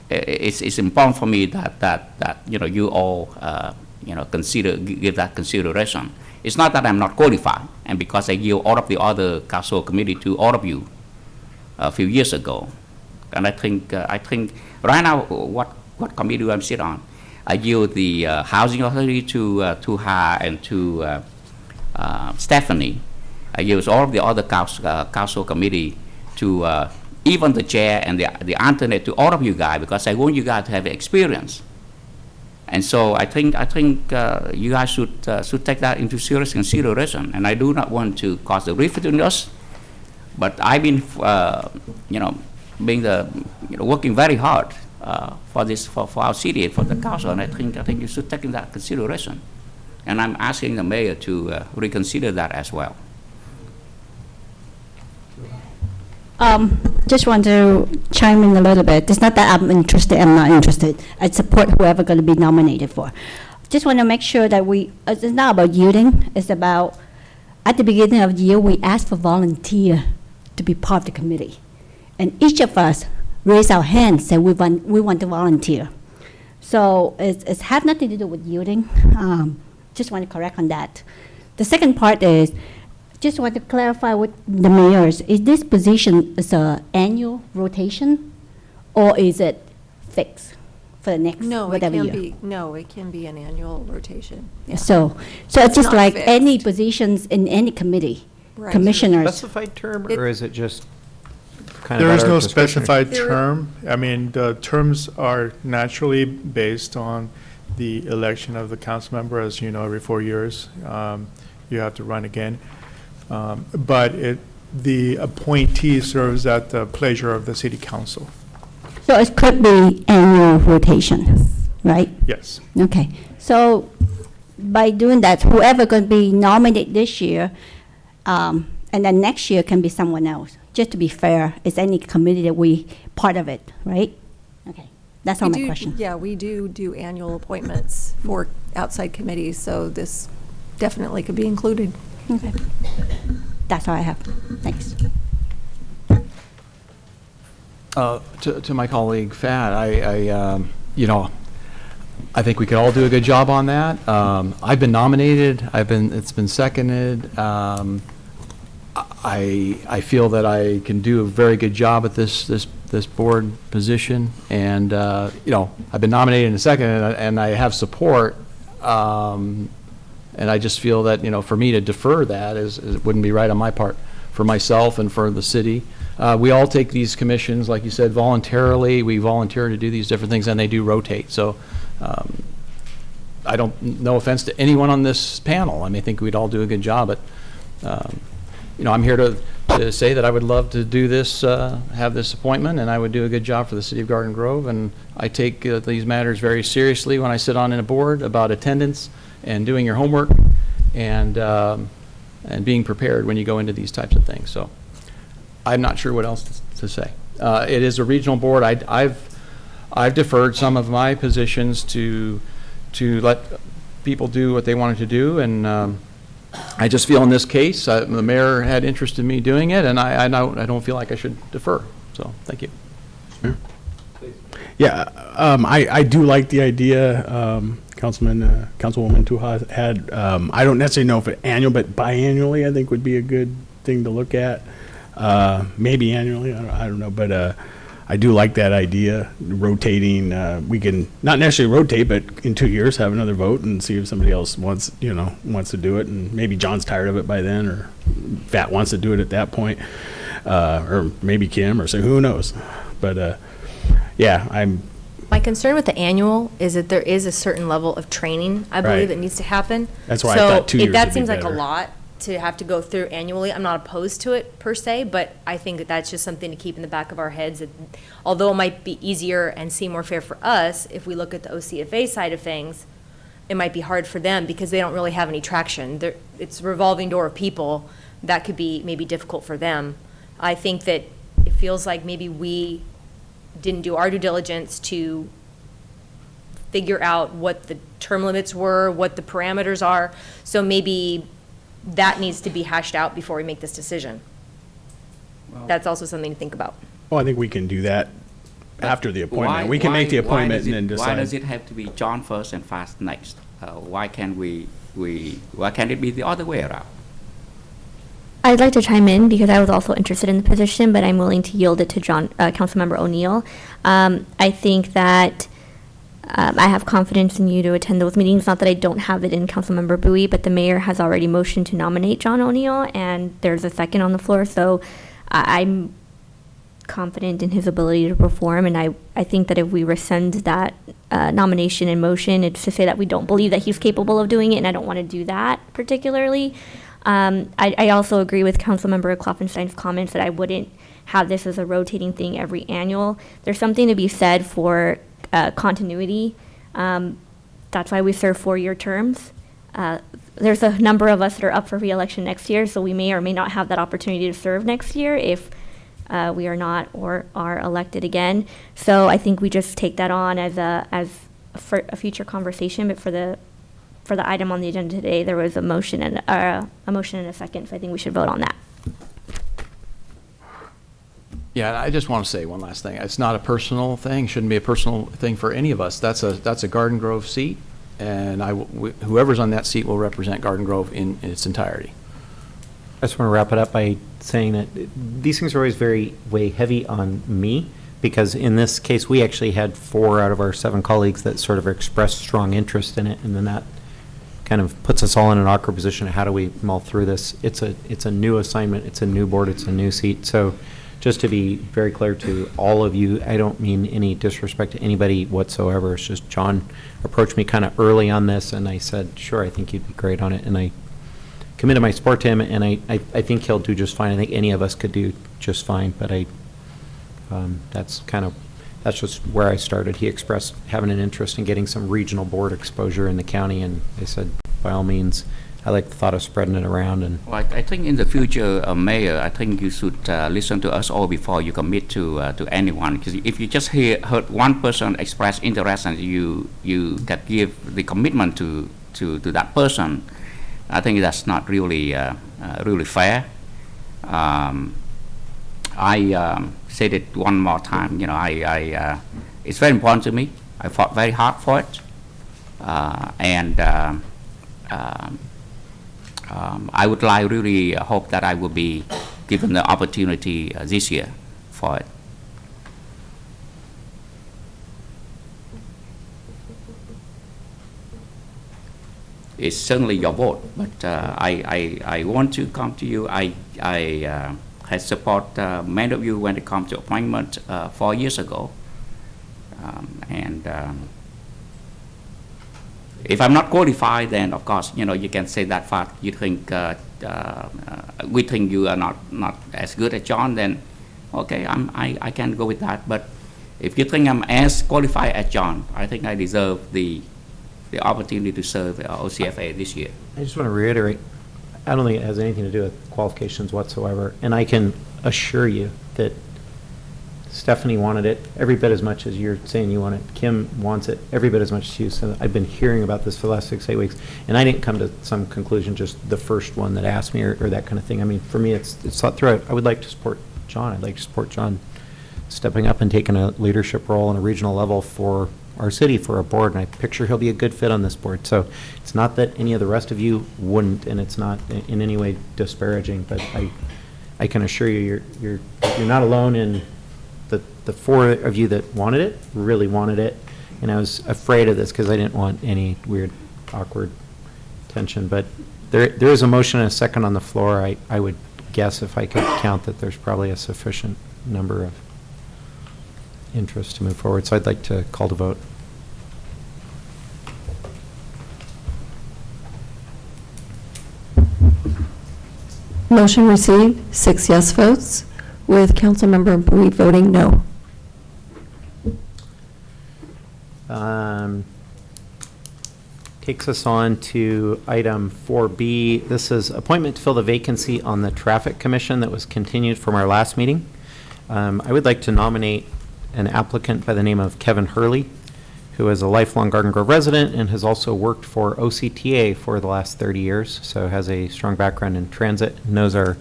it's important for me that you all give that consideration. It's not that I'm not qualified, and because I give all of the other council committee to all of you a few years ago, and I think right now what committee I'm sitting on, I give the housing authority to her and to Stephanie. I give all of the other council committee to even the chair and the alternate to all of you guys, because I want you guys to have experience. And so I think you guys should take that into serious consideration. And I do not want to cause a rift between us, but I've been working very hard for our city, for the council, and I think you should take in that consideration. And I'm asking the mayor to reconsider that as well. Just want to chime in a little bit. It's not that I'm interested, I'm not interested. I support whoever going to be nominated for. Just want to make sure that it's not about yielding, it's about, at the beginning of the year, we asked for volunteer to be part of the committee. And each of us raised our hands, said we want to volunteer. So it's have nothing to do with yielding. Just want to correct on that. The second part is, just want to clarify with the mayors, is this position is an annual rotation, or is it fixed for the next whatever year? It can be an annual rotation. Yeah. So it's just like fixed. Any positions in any committee, right. A Commissioners. specified term, or is it just kind There of? is at our no discretion? specified term. I mean, the terms are naturally based on the election of the council member. As you know, every 4 years, you have to run again. But the appointee serves at the pleasure of the city council. So it could be annual rotation, right? Yes. Okay. So by doing that, whoever going to be nominated this year, and then next year can be someone else. Just to be fair, it's any committee that we part of it, right? Okay. That's all my question. Yeah, we do annual appointments for outside committees, so this definitely could be included. Okay. That's all I have. Thanks. To my colleague Fat, I think we could all do a good job on that. I've been nominated, it's been seconded. I feel that I can do a very good job at this board position, and, you know, I've been nominated and seconded, and I have support, and I just feel that, you know, for me to defer that it wouldn't be right on my part, for myself and for the city. We all take these commissions, like you said, voluntarily. We volunteer to do these different things, and they do rotate. So I don't, no offense to anyone on this panel. I mean, I think we'd all do a good job, but, you know, I'm here to say that I would love to do this, have this appointment, and I would do a good job for the city of Garden Grove. And I take these matters very seriously when I sit on a board about attendance and doing your homework and being prepared when you go into these types of things. So I'm not sure what else to say. It is a regional board. I've deferred some of my positions to let people do what they wanted to do, and I just feel in this case the mayor had interest in me doing it, and I don't feel like I should defer. So thank you. Yeah, I do like the idea, Councilwoman Tuha had. I don't necessarily know if it's annual, but biannually I think would be a good thing to look at. Maybe annually, I don't know, but I do like that idea, rotating. We can not necessarily rotate, but in 2 years have another vote and see if somebody else wants to do it, and maybe John's tired of it by then, or Fat wants to do it at that point, or maybe Kim, or so, who knows? But yeah, My concern with the annual is that there is a certain level of training, I believe, Right. that needs to happen. That's why I thought 2 years So if that would be seems like a better. lot to have to go through annually, I'm not opposed to it per se, but I think that that's just something to keep in the back of our heads. That although it might be easier and seem more fair for us, if we look at the OCFA side of things, it might be hard for them because they don't really have any traction. It's a revolving door of people. That could be maybe difficult for them. I think that it feels like maybe we didn't do our due diligence to figure out what the term limits were, what the parameters are. So maybe that needs to be hashed out before we make this decision. That's also something to think about. well, I think we can do that after the appointment. We can make the appointment and then decide. Why does it have to be John first and Fast next? Why can't why can't it be the other way around? I'd like to chime in because I was also interested in the position, but I'm willing to yield it to Councilmember O'Neill. I think that I have confidence in you to attend those meetings. Not that I don't have it in Councilmember Bowie, but the mayor has already motioned to nominate John O'Neill, and there's a second on the floor. So I'm confident in his ability to perform, and I think that if we rescind that nomination in motion, it's to say that we don't believe that he's capable of doing it, and I don't want to do that particularly. I also agree with Councilmember Kloffenstein's comments that I wouldn't have this as a rotating thing every annual. There's something to be said for continuity. That's why we serve 4-year terms. There's a number of us that are up for re-election next year, so we may or may not have that opportunity to serve next year if we are not or are elected again. So I think we just take that on as for a future conversation, but for the item on the agenda today, there was a motion and a second, so I think we should vote on that. Yeah, I just want to say one last thing. It's not a personal thing, shouldn't be a personal thing for any of us. That's a Garden Grove seat, and whoever's on that seat will represent Garden Grove in its entirety. I just want to wrap it up by saying that these things are always weigh heavy on me, because in this case, we actually had 4 out of our 7 colleagues that sort of expressed strong interest in it, and then that kind of puts us all in an awkward position of how do we mull through this. It's a new assignment, it's a new board, it's a new seat. So just to be very clear to all of you, I don't mean any disrespect to anybody whatsoever. It's just John approached me kind of early on this, and I said, sure, I think you'd be great on it. And I committed my support to him, and I think he'll do just fine. I think any of us could do just fine, but that's just where I started. He expressed having an interest in getting some regional board exposure in the county, and I said, by all means, I like the thought of spreading it around. And Well, I think in the future, Mayor, I think you should listen to us all before you commit to anyone. Because if you just heard one person express interest and you can give the commitment to that person, I think that's not really really fair. I said it one more time. It's very important to me. I fought very hard for it. I would like really hope that I will be given the opportunity this year for it. It's certainly your vote, but I want to come to you. I had support many of you when it comes to appointment 4 years ago. If I'm not qualified, then of course, you can say that fact. You think, we think you are not as good as John, then okay, I can go with that. But if you think I'm as qualified as John, I think I deserve the opportunity to serve OCFA this year. I just want to reiterate, I don't think it has anything to do with qualifications whatsoever. And I can assure you that Stephanie wanted it every bit as much as you're saying you want it. Kim wants it every bit as much as you. So I've been hearing about this for the last 6-8 weeks, and I didn't come to some conclusion just the first one that asked me or that kind of thing. I mean, for me, it's thought through. I would like to support John. I'd like to support John stepping up and taking a leadership role on a regional level for our city, for our board, and I picture he'll be a good fit on this board. So it's not that any of the rest of you wouldn't, and it's not in any way disparaging, but I can assure you, you're not alone in the 4 of you that wanted it, really wanted it, and I was afraid of this because I didn't want any weird, awkward tension. But there is a motion and a second on the floor. I would guess, if I could count, that there's probably a sufficient number of interest to move forward. So I'd like to call to vote. Motion received, 6 yes votes, with Councilmember Bui voting no. Takes us on to item 4B. This is appointment to fill the vacancy on the Traffic Commission that was continued from our last meeting. I would like to nominate an applicant by the name of Kevin Hurley, who is a lifelong Garden Grove resident and has also worked for OCTA for the last 30 years, so has a strong background in transit, knows the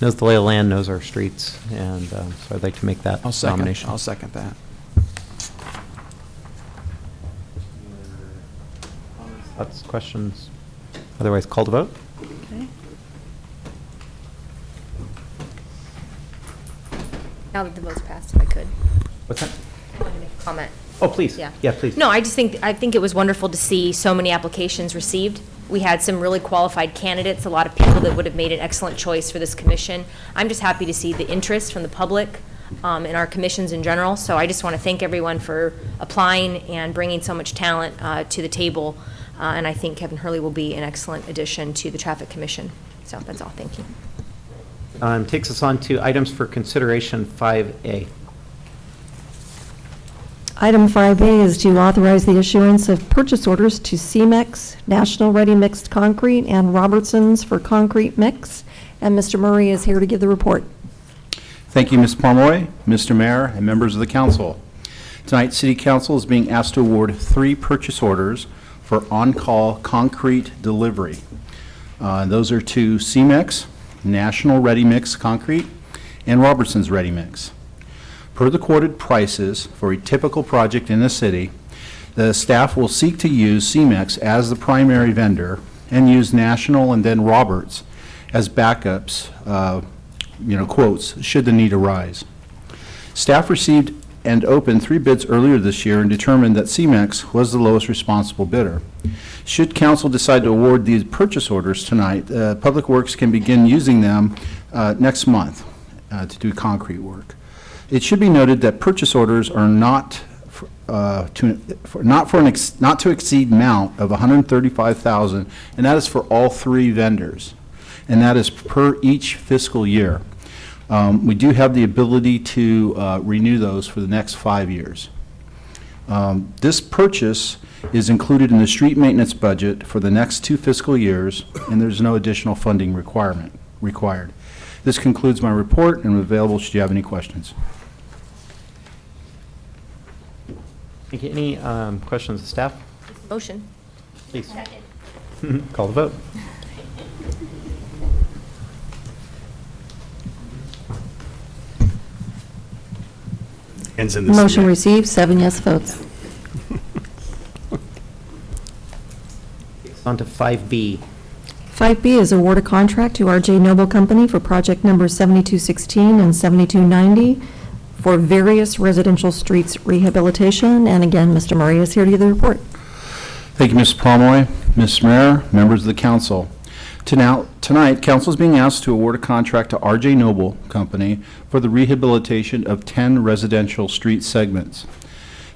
lay of the land, knows our streets, and so I'd like to make that nomination. I'll second that. Thoughts, questions? Otherwise, call to vote. Okay. Now that the vote's passed, if I could. What's that? I want to make a comment. Oh, please. Yeah. Yeah, please. No, I think it was wonderful to see so many applications received. We had some really qualified candidates, a lot of people that would have made an excellent choice for this commission. I'm just happy to see the interest from the public in our commissions in general. So I just want to thank everyone for applying and bringing so much talent to the table. And I think Kevin Hurley will be an excellent addition to the Traffic Commission. So that's all. Thank you. Takes us on to items for consideration 5A. Item 5A is to authorize the issuance of purchase orders to CEMEX, National Ready Mixed Concrete, and Robertson's for concrete mix. And Mr. Murray is here to give the report. Thank you, Ms. Pomeroy, Mr. Mayor, and members of the council. Tonight, City Council is being asked to award 3 purchase orders for on-call concrete delivery. Those are to CEMEX, National Ready Mix Concrete, and Robertson's Ready Mix. Per the quoted prices for a typical project in the city, the staff will seek to use CEMEX as the primary vendor and use National and then Roberts as backups, quotes, should the need arise. Staff received and opened 3 bids earlier this year and determined that CEMEX was the lowest responsible bidder. Should council decide to award these purchase orders tonight, Public Works can begin using them next month to do concrete work. It should be noted that purchase orders are not to exceed amount of $135,000, and that is for all 3 vendors, and that is per each fiscal year. We do have the ability to renew those for the next 5 years. This purchase is included in the street maintenance budget for the next 2 fiscal years, and there's no additional funding required. This concludes my report, and I'm available should you have any questions. Thank you. Any questions of staff? Motion. Please. Call the vote. Motion received, 7 yes votes. On to 5B. 5B is award a contract to RJ Noble Company for project number 7216 and 7290 for various residential streets rehabilitation. And again, Mr. Murray is here to give the report. Thank you, Mrs. Pomeroy. Ms. Mayor, members of the council. Tonight, council is being asked to award a contract to RJ Noble Company for the rehabilitation of 10 residential street segments.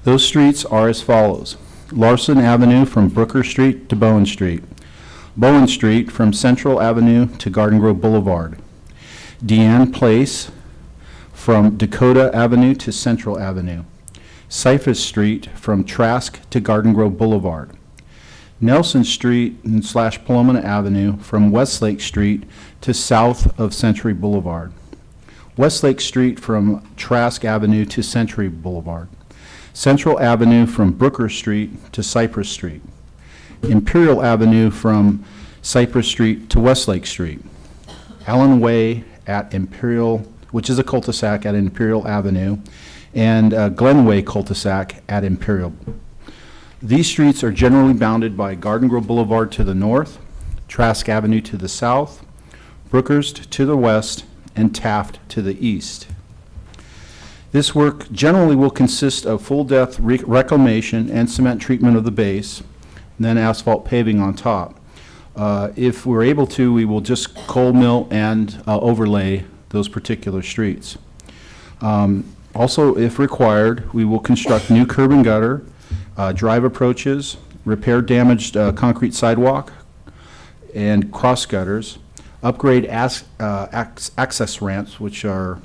Those streets are as follows: Larson Avenue from Brooker Street to Bowen Street, Bowen Street from Central Avenue to Garden Grove Boulevard, Deanne Place from Dakota Avenue to Central Avenue, Cyphus Street from Trask to Garden Grove Boulevard, Nelson Street / Palomina Avenue from Westlake Street to south of Century Boulevard, Westlake Street from Trask Avenue to Century Boulevard, Central Avenue from Brooker Street to Cypress Street, Imperial Avenue from Cypress Street to Westlake Street, Allen Way at Imperial, which is a cul-de-sac at Imperial Avenue, and Glenway cul-de-sac at Imperial. These streets are generally bounded by Garden Grove Boulevard to the north, Trask Avenue to the south, Brookhurst to the west, and Taft to the east. This work generally will consist of full-depth reclamation and cement treatment of the base, and then asphalt paving on top. If we're able to, we will just coal mill and overlay those particular streets. Also, if required, we will construct new curb and gutter, drive approaches, repair damaged concrete sidewalk and cross gutters, upgrade access ramps, which are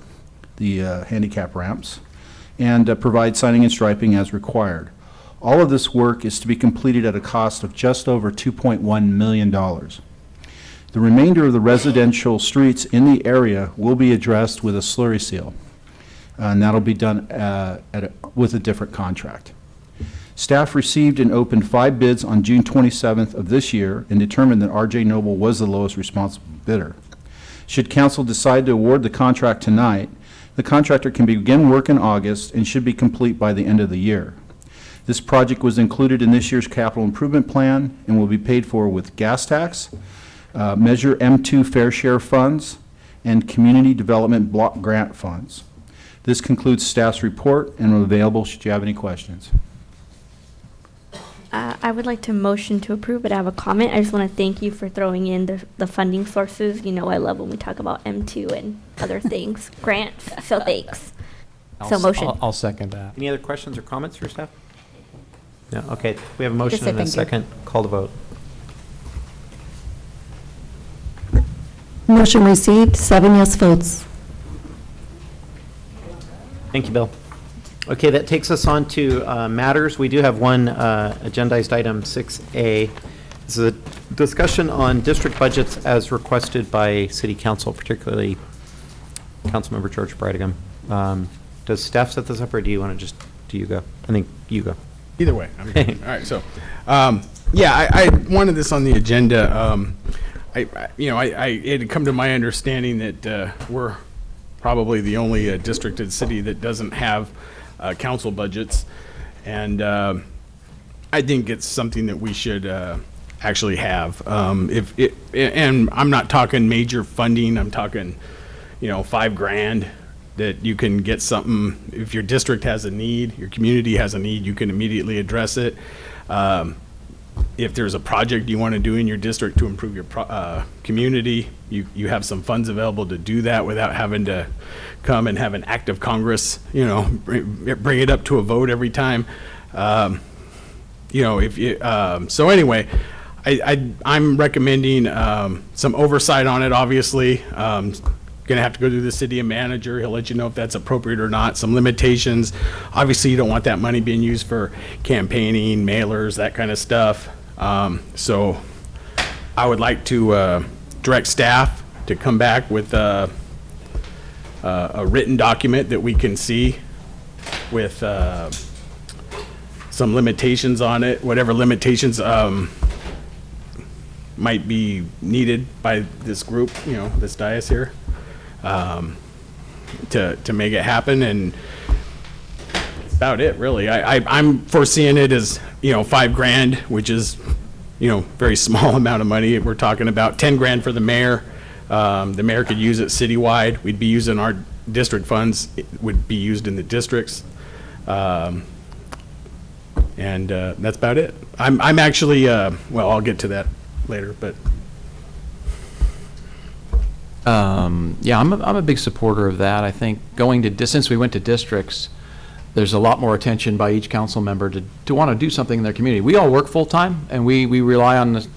the handicap ramps, and provide signing and striping as required. All of this work is to be completed at a cost of just over $2.1 million. The remainder of the residential streets in the area will be addressed with a slurry seal, and that'll be done with a different contract. Staff received and opened 5 bids on June 27th of this year and determined that RJ Noble was the lowest responsible bidder. Should council decide to award the contract tonight, the contractor can begin work in August and should be complete by the end of the year. This project was included in this year's capital improvement plan and will be paid for with gas tax, Measure M2 fair share funds, and community development block grant funds. This concludes staff's report and I'm available should you have any questions. I would like to motion to approve, but I have a comment. I just want to thank you for throwing in the funding sources. You know, I love when we talk about M2 and other things, grants, so thanks. So motion. I'll second that. Any other questions or comments for staff? No, okay. We have a motion Just say and a thank you. second. Call the vote. Motion received, 7 yes votes. Thank you, Bill. Okay, that takes us on to matters. We do have one agendized item, 6A. This is a discussion on district budgets as requested by City Council, particularly Councilmember George Brigham. Does staff set this up, or do you want to just, do you go? I think you go. Either way. I'm good. All right, so, yeah, I wanted this on the agenda. It had come to my understanding that we're probably the only districted city that doesn't have council budgets, and I think it's something that we should actually have. And I'm not talking major funding. I'm talking, $5,000 that you can get something. If your district has a need, your community has a need, you can immediately address it. If there's a project you want to do in your district to improve your community, you have some funds available to do that without having to come and have an act of Congress, bring it up to a vote every time. So anyway, I'm recommending some oversight on it, obviously. Going to have to go through the city manager. He'll let you know if that's appropriate or not. Some limitations. Obviously, you don't want that money being used for campaigning, mailers, that kind of stuff. So I would like to direct staff to come back with a written document that we can see with some limitations on it, whatever limitations might be needed by this group, this dais here. To make it happen, and that's about it, really. I'm foreseeing it as $5,000, which is very small amount of money. We're talking about 10 grand for the mayor. The mayor could use it citywide. We'd be using our district funds. It would be used in the districts. And that's about it. I'm actually, well, I'll get to that later, but. Yeah, I'm a big supporter of that. I think since we went to districts, there's a lot more attention by each council member to want to do something in their community. We all work full-time, and we rely on this,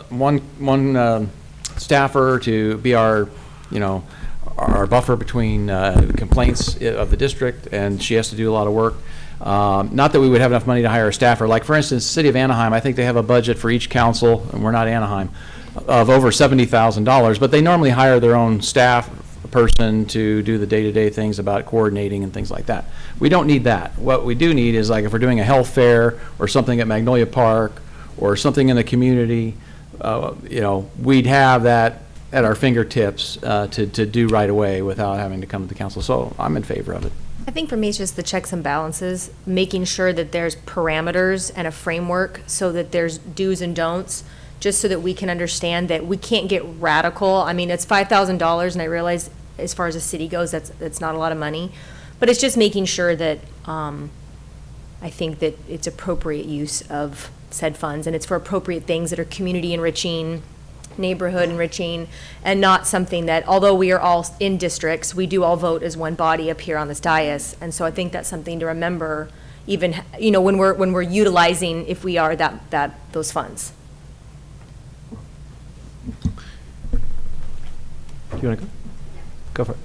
one staffer to be our buffer between complaints of the district, and she has to do a lot of work. Not that we would have enough money to hire a staffer. Like, for instance, the city of Anaheim, I think they have a budget for each council, and we're not Anaheim, of over $70,000, but they normally hire their own staff person to do the day-to-day things about coordinating and things like that. We don't need that. What we do need is, like, if we're doing a health fair or something at Magnolia Park or something in the community, we'd have that at our fingertips to do right away without having to come to the council. So I'm in favor of it. I think for me, it's just the checks and balances, making sure that there's parameters and a framework so that there's do's and don'ts, just so that we can understand that we can't get radical. I mean, it's $5,000, and I realize as far as the city goes, that's not a lot of money. But it's just making sure that I think that it's appropriate use of said funds, and it's for appropriate things that are community enriching, neighborhood enriching, and not something that, although we are all in districts, we do all vote as one body up here on this dais. And so I think that's something to remember, even when we're utilizing, if we are those funds. Do you want to go? Go for it.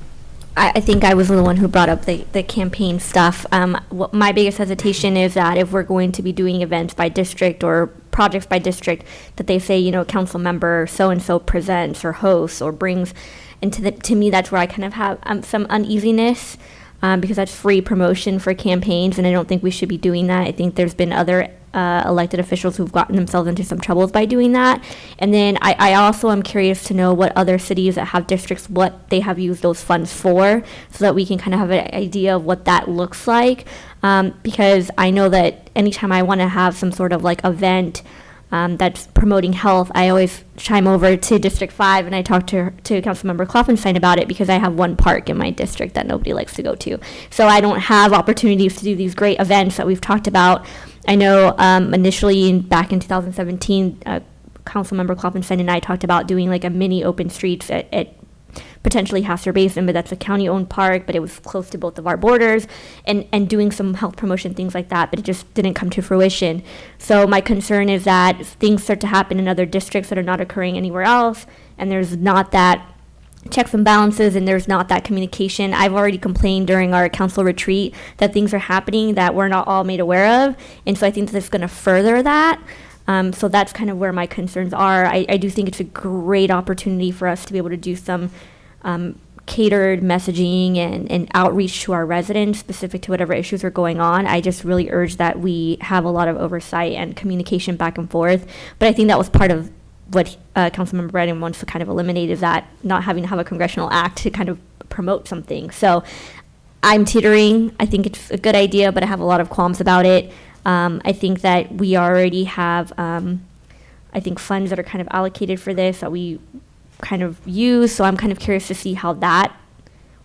I think I was the one who brought up the campaign stuff. My biggest hesitation is that if we're going to be doing events by district or projects by district, that they say, council member so-and-so presents or hosts or brings, and to me, that's where I kind of have some uneasiness, because that's free promotion for campaigns, and I don't think we should be doing that. I think there's been other elected officials who've gotten themselves into some troubles by doing that. And then I also am curious to know what other cities that have districts, what they have used those funds for, so that we can kind of have an idea of what that looks like. Because I know that anytime I want to have some sort of like event that's promoting health, I always chime over to District 5 and I talk to Councilmember Kloffenstein about it, because I have one park in my district that nobody likes to go to. So I don't have opportunities to do these great events that we've talked about. I know initially back in 2017, Councilmember Kloffenstein and I talked about doing like a mini open streets at potentially Hasser Basin, but that's a county-owned park, but it was close to both of our borders, and doing some health promotion, things like that, but it just didn't come to fruition. So my concern is that if things start to happen in other districts that are not occurring anywhere else, and there's not that checks and balances, and there's not that communication. I've already complained during our council retreat that things are happening that we're not all made aware of, and so I think that's going to further that. So that's kind of where my concerns are. I do think it's a great opportunity for us to be able to do some catered messaging and outreach to our residents specific to whatever issues are going on. I just really urge that we have a lot of oversight and communication back and forth. But I think that was part of what Councilmember Brennan wants to kind of eliminate, is that not having to have a congressional act to kind of promote something. So I'm teetering. I think it's a good idea, but I have a lot of qualms about it. I think that we already have, I think, funds that are kind of allocated for this that we kind of use. So I'm kind of curious to see how that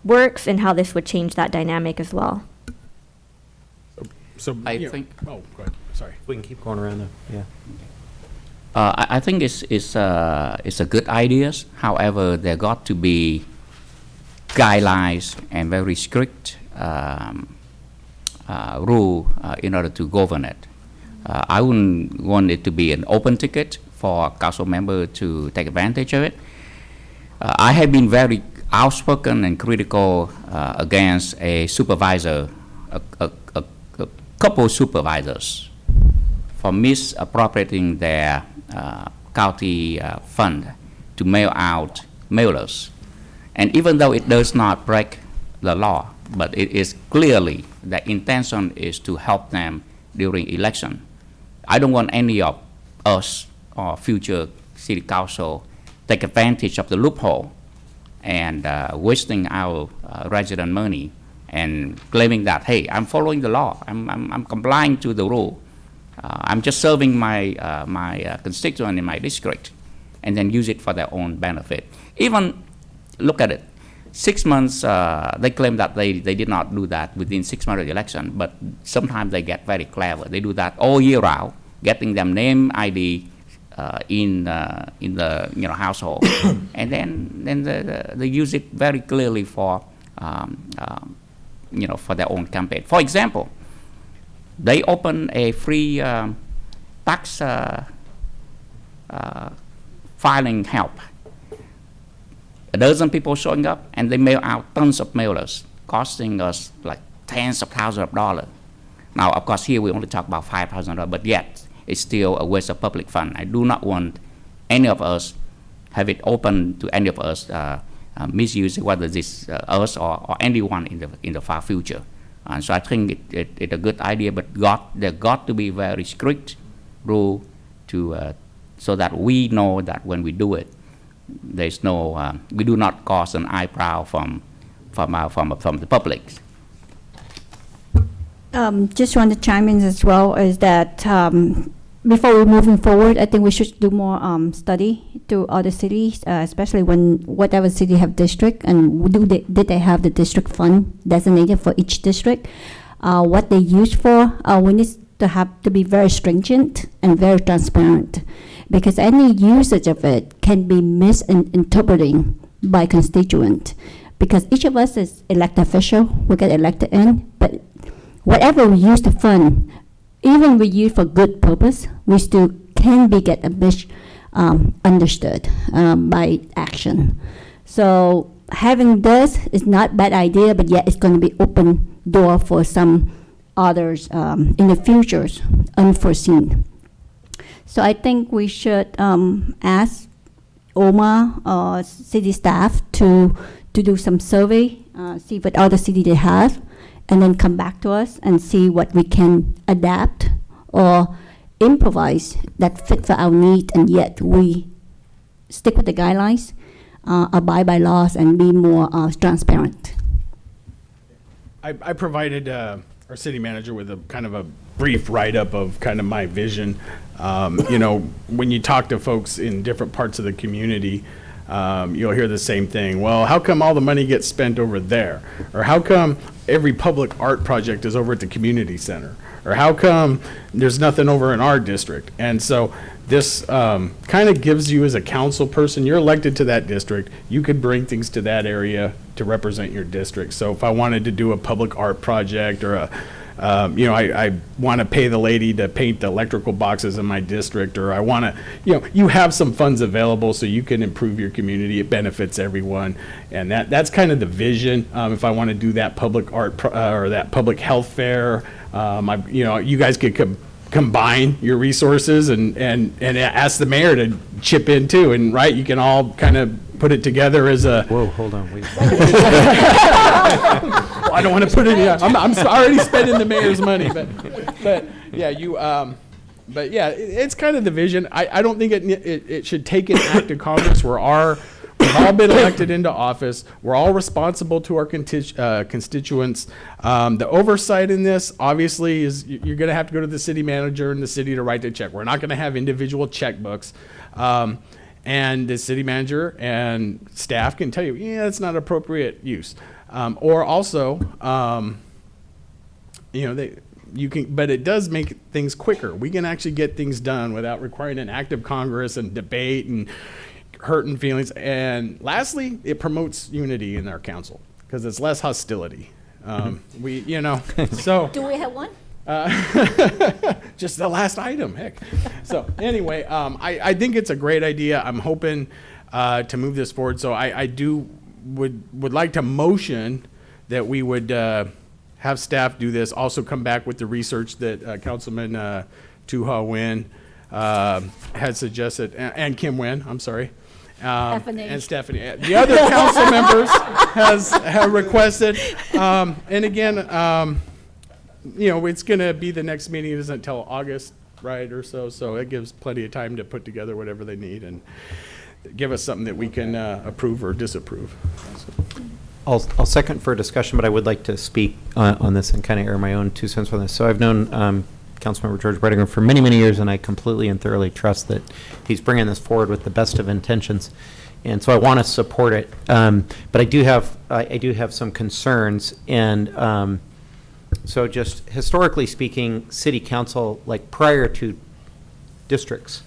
works and how this would change that dynamic as well. So I think. Oh, go ahead. Sorry. We can keep going around. Yeah. I think it's a good idea. However, there got to be guidelines and very strict rule in order to govern it. I wouldn't want it to be an open ticket for council member to take advantage of it. I have been very outspoken and critical against a supervisor, a couple supervisors, for misappropriating their county fund to mail out mailers. And even though it does not break the law, but it is clearly the intention is to help them during election. I don't want any of us or future city council take advantage of the loophole and wasting our resident money and claiming that, hey, I'm following the law, I'm complying to the rule. I'm just serving my constituent in my district, and then use it for their own benefit. Even look at it. 6 months, they claim that they did not do that within 6 months of the election, but sometimes they get very clever. They do that all year round, getting them name ID in the household, and then they use it very clearly for for their own campaign. For example, they open a free tax filing help. A dozen people showing up, and they mail out tons of mailers, costing us like tens of thousands of dollars. Now, of course, here we only talk about $5,000, but yet it's still a waste of public fund. I do not want any of us have it open to any of us misuse it, whether this us or anyone in the far future. And so I think it's a good idea, but there got to be very strict rule to so that we know that when we do it, there's no we do not cause an eyebrow from the public. Just want to chime in as well, is that before we're moving forward, I think we should do more study to other cities, especially when whatever city have district, and did they have the district fund designated for each district? What they use for, we need to be very stringent and very transparent, because any usage of it can be misinterpreted by constituent. Because each of us is elected official, we get elected in, but whatever we use the fund, even we use for good purpose, we still can get understood by action. So having this is not bad idea, but yet it's going to be open door for some others in the futures, unforeseen. So I think we should ask OMA or city staff to do some survey, see what other city they have, and then come back to us and see what we can adapt or improvise that fit for our need, and yet we stick with the guidelines, abide by laws, and be more transparent. I provided our city manager with a kind of a brief write-up of kind of my vision. When you talk to folks in different parts of the community, you'll hear the same thing. Well, how come all the money gets spent over there? Or how come every public art project is over at the community center? Or how come there's nothing over in our district? And so this kind of gives you, as a council person, you're elected to that district, you could bring things to that area to represent your district. So if I wanted to do a public art project, or I want to pay the lady to paint the electrical boxes in my district, or I want to, you have some funds available so you can improve your community. It benefits everyone, and that's kind of the vision. If I want to do that public art or that public health fair, you guys could combine your resources and ask the mayor to chip in too, and right, you can all kind of put it together as a. Whoa, hold on, wait. Well, I don't want to put it in. I'm already spending the mayor's money, but yeah, but yeah, it's kind of the vision. I don't think it should take an act of Congress. We've all been elected into office. We're all responsible to our constituents. The oversight in this, obviously, is you're going to have to go to the city manager and the city to write the check. We're not going to have individual checkbooks. And the city manager and staff can tell you, yeah, it's not appropriate use. Or also, but it does make things quicker. We can actually get things done without requiring an act of Congress and debate and hurting feelings. And lastly, it promotes unity in our council because it's less hostility. So. Do we have one? Just the last item, heck. So anyway, I think it's a great idea. I'm hoping to move this forward. So I would like to motion that we would have staff do this. Also come back with the research that Councilman Tu Ha Nguyen had suggested, and Kim Nguyen, I'm sorry. And Stephanie. The other council members have requested. And again, it's going to be the next meeting isn't until August, right, or so. So it gives plenty of time to put together whatever they need and give us something that we can approve or disapprove. I'll second for discussion, but I would like to speak on this and kind of air my own 2 cents on this. So I've known Councilmember George Bredinger for many, many years, and I completely and thoroughly trust that he's bringing this forward with the best of intentions. And so I want to support it. But I do have some concerns. And so just historically speaking, city council, like prior to districts,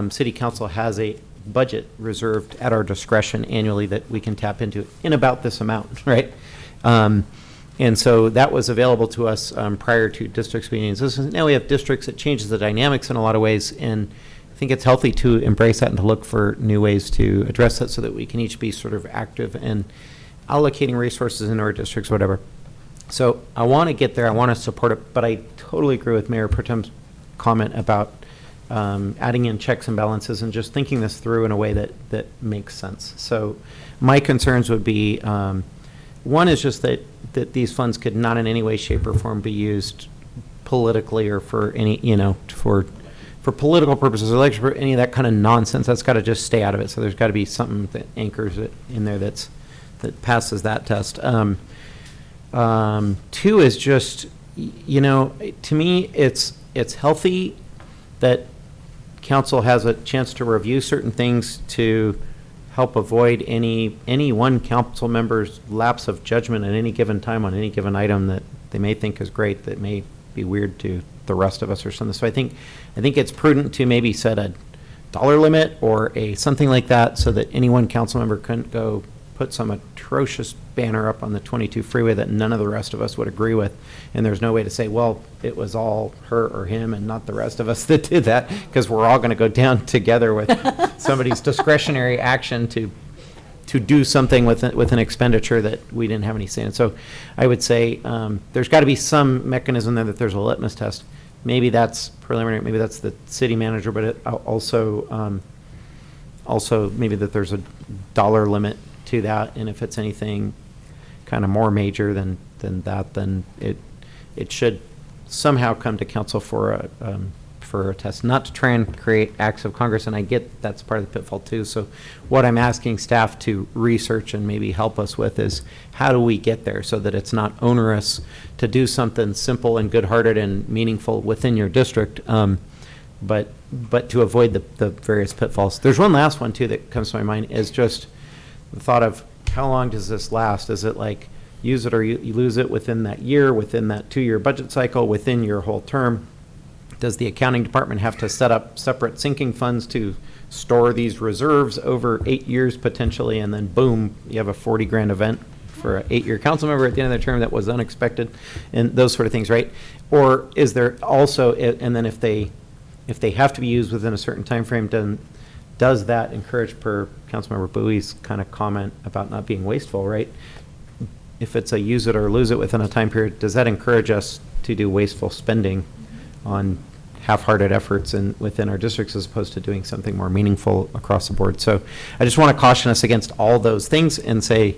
city council has a budget reserved at our discretion annually that we can tap into in about this amount, right? And so that was available to us prior to districts meetings. Now we have districts, it changes the dynamics in a lot of ways, and I think it's healthy to embrace that and to look for new ways to address that so that we can each be sort of active and allocating resources in our districts, whatever. So I want to get there, I want to support it, but I totally agree with Mayor Pro Tem's comment about adding in checks and balances and just thinking this through in a way that makes sense. So my concerns would be, one is just that these funds could not in any way, shape, or form be used politically or for any, for political purposes, or election, for any of that kind of nonsense. That's got to just stay out of it. So there's got to be something that anchors it in there that passes that test. Two is just, to me, it's healthy that council has a chance to review certain things to help avoid any one council member's lapse of judgment at any given time on any given item that they may think is great that may be weird to the rest of us or something. So I think it's prudent to maybe set a dollar limit or something like that so that any one council member couldn't go put some atrocious banner up on the 22 freeway that none of the rest of us would agree with. And there's no way to say, well, it was all her or him and not the rest of us that did that, because we're all going to go down together with somebody's discretionary action to do something with an expenditure that we didn't have any say in. So I would say there's got to be some mechanism there that there's a litmus test. Maybe that's preliminary, maybe that's the city manager, but it also maybe that there's a dollar limit to that, and if it's anything kind of more major than that, then it should somehow come to council for a test, not to try and create acts of Congress. And I get that's part of the pitfall too. So what I'm asking staff to research and maybe help us with is how do we get there so that it's not onerous to do something simple and good-hearted and meaningful within your district, but to avoid the various pitfalls. There's one last one too that comes to my mind, is just the thought of how long does this last? Is it like use it or you lose it within that year, within that 2-year budget cycle, within your whole term? Does the accounting department have to set up separate sinking funds to store these reserves over 8 years potentially, and then boom, you have a 40 grand event for an 8-year council member at the end of their term that was unexpected, and those sort of things, right? Or is there also, and then if they have to be used within a certain time frame, then does that encourage, per Councilmember Bowie's kind of comment about not being wasteful, right? If it's a use it or lose it within a time period, does that encourage us to do wasteful spending on half-hearted efforts within our districts as opposed to doing something more meaningful across the board? So I just want to caution us against all those things and say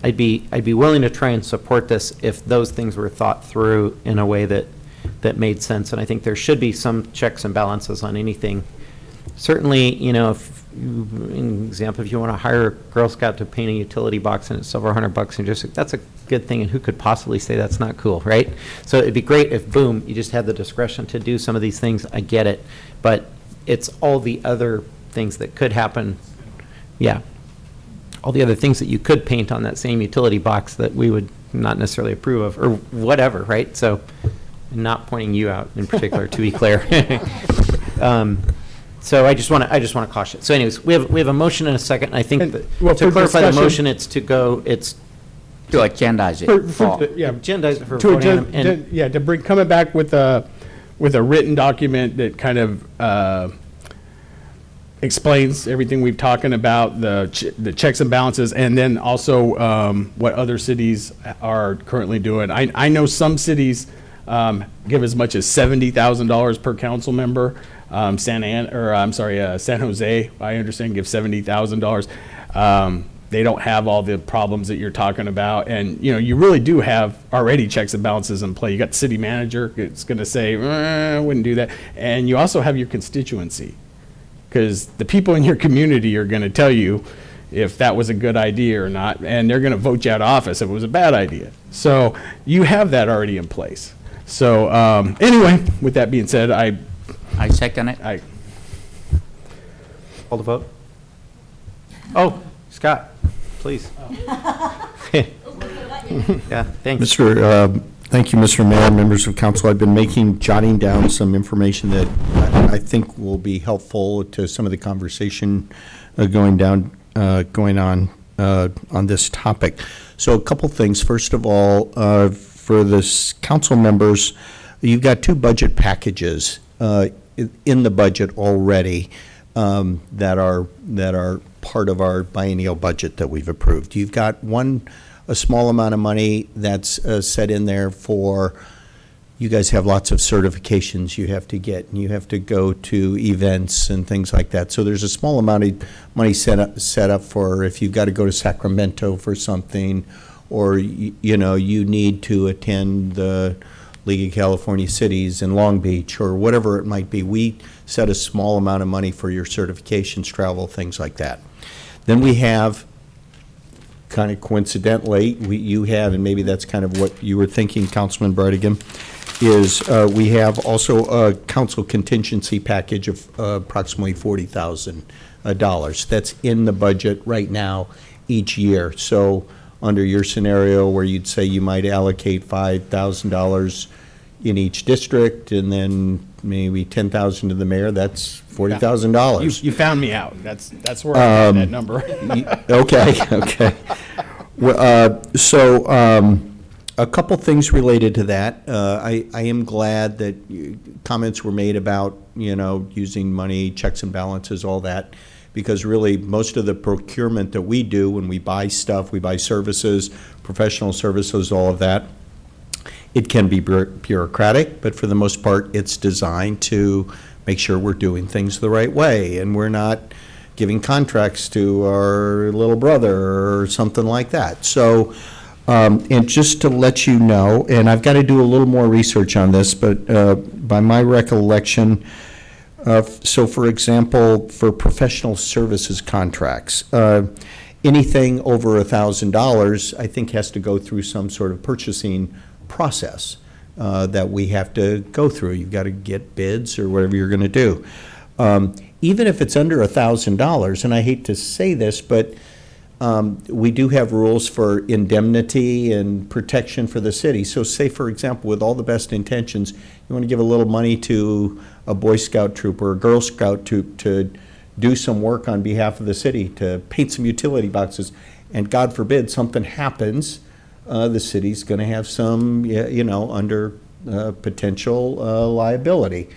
I'd be willing to try and support this if those things were thought through in a way that made sense. And I think there should be some checks and balances on anything. Certainly, if you want to hire a Girl Scout to paint a utility box and it's several $100 in district, that's a good thing, and who could possibly say that's not cool, right? So it'd be great if, boom, you just had the discretion to do some of these things. I get it, but it's all the other things that could happen. Yeah, all the other things that you could paint on that same utility box that we would not necessarily approve of, or whatever, right? So I'm not pointing you out in particular, to be clear. So I just want to caution. So anyways, we have a motion and a second. I think to clarify the motion, it's to agendize it. Agendize it for voting on them. To bring, coming back with a written document that kind of explains everything we've talking about, the checks and balances, and then also what other cities are currently doing. I know some cities give as much as $70,000 per council member. San Jose, I understand, gives $70,000. They don't have all the problems that you're talking about, and you really do have already checks and balances in play. You got the city manager; it's going to say, I wouldn't do that, and you also have your constituency, because the people in your community are going to tell you if that was a good idea or not, and they're going to vote you out of office if it was a bad idea. So you have that already in place. So, anyway, with that being said, I second it. Call the vote. Oh, Scott, please. Yeah, thanks. Thank you, Mr. Mayor, members of council. I've been jotting down some information that I think will be helpful to some of the conversation going on this topic. So a couple things. First of all, for this council members, you've got two budget packages in the budget already that are part of our biennial budget that we've approved. You've got a small amount of money that's set in there for, you guys have lots of certifications you have to get, and you have to go to events and things like that. So there's a small amount of money set up for if you've got to go to Sacramento for something, or you need to attend the League of California Cities in Long Beach, or whatever it might be. We set a small amount of money for your certifications, travel, things like that. Then we have, kind of coincidentally, you have, and maybe that's kind of what you were thinking, Councilman Brightingham, is we have also a council contingency package of approximately $40,000. That's in the budget right now each year. So under your scenario where you'd say you might allocate $5,000 in each district and then maybe $10,000 to the mayor, that's $40,000. You found me out. That's where I got that number. Okay. So a couple things related to that. I am glad that comments were made about, using money, checks and balances, all that, because really most of the procurement that we do when we buy stuff, we buy services, professional services, all of that, it can be bureaucratic, but for the most part, it's designed to make sure we're doing things the right way, and we're not giving contracts to our little brother or something like that. So, and just to let you know, and I've got to do a little more research on this, but by my recollection, so for example, for professional services contracts, anything over $1,000, I think has to go through some sort of purchasing process that we have to go through. You've got to get bids or whatever you're going to do. Even if it's under $1,000, and I hate to say this, but we do have rules for indemnity and protection for the city. So say, for example, with all the best intentions, you want to give a little money to a Boy Scout troop or a Girl Scout troop to do some work on behalf of the city, to paint some utility boxes, and God forbid something happens, the city's going to have some, under potential liability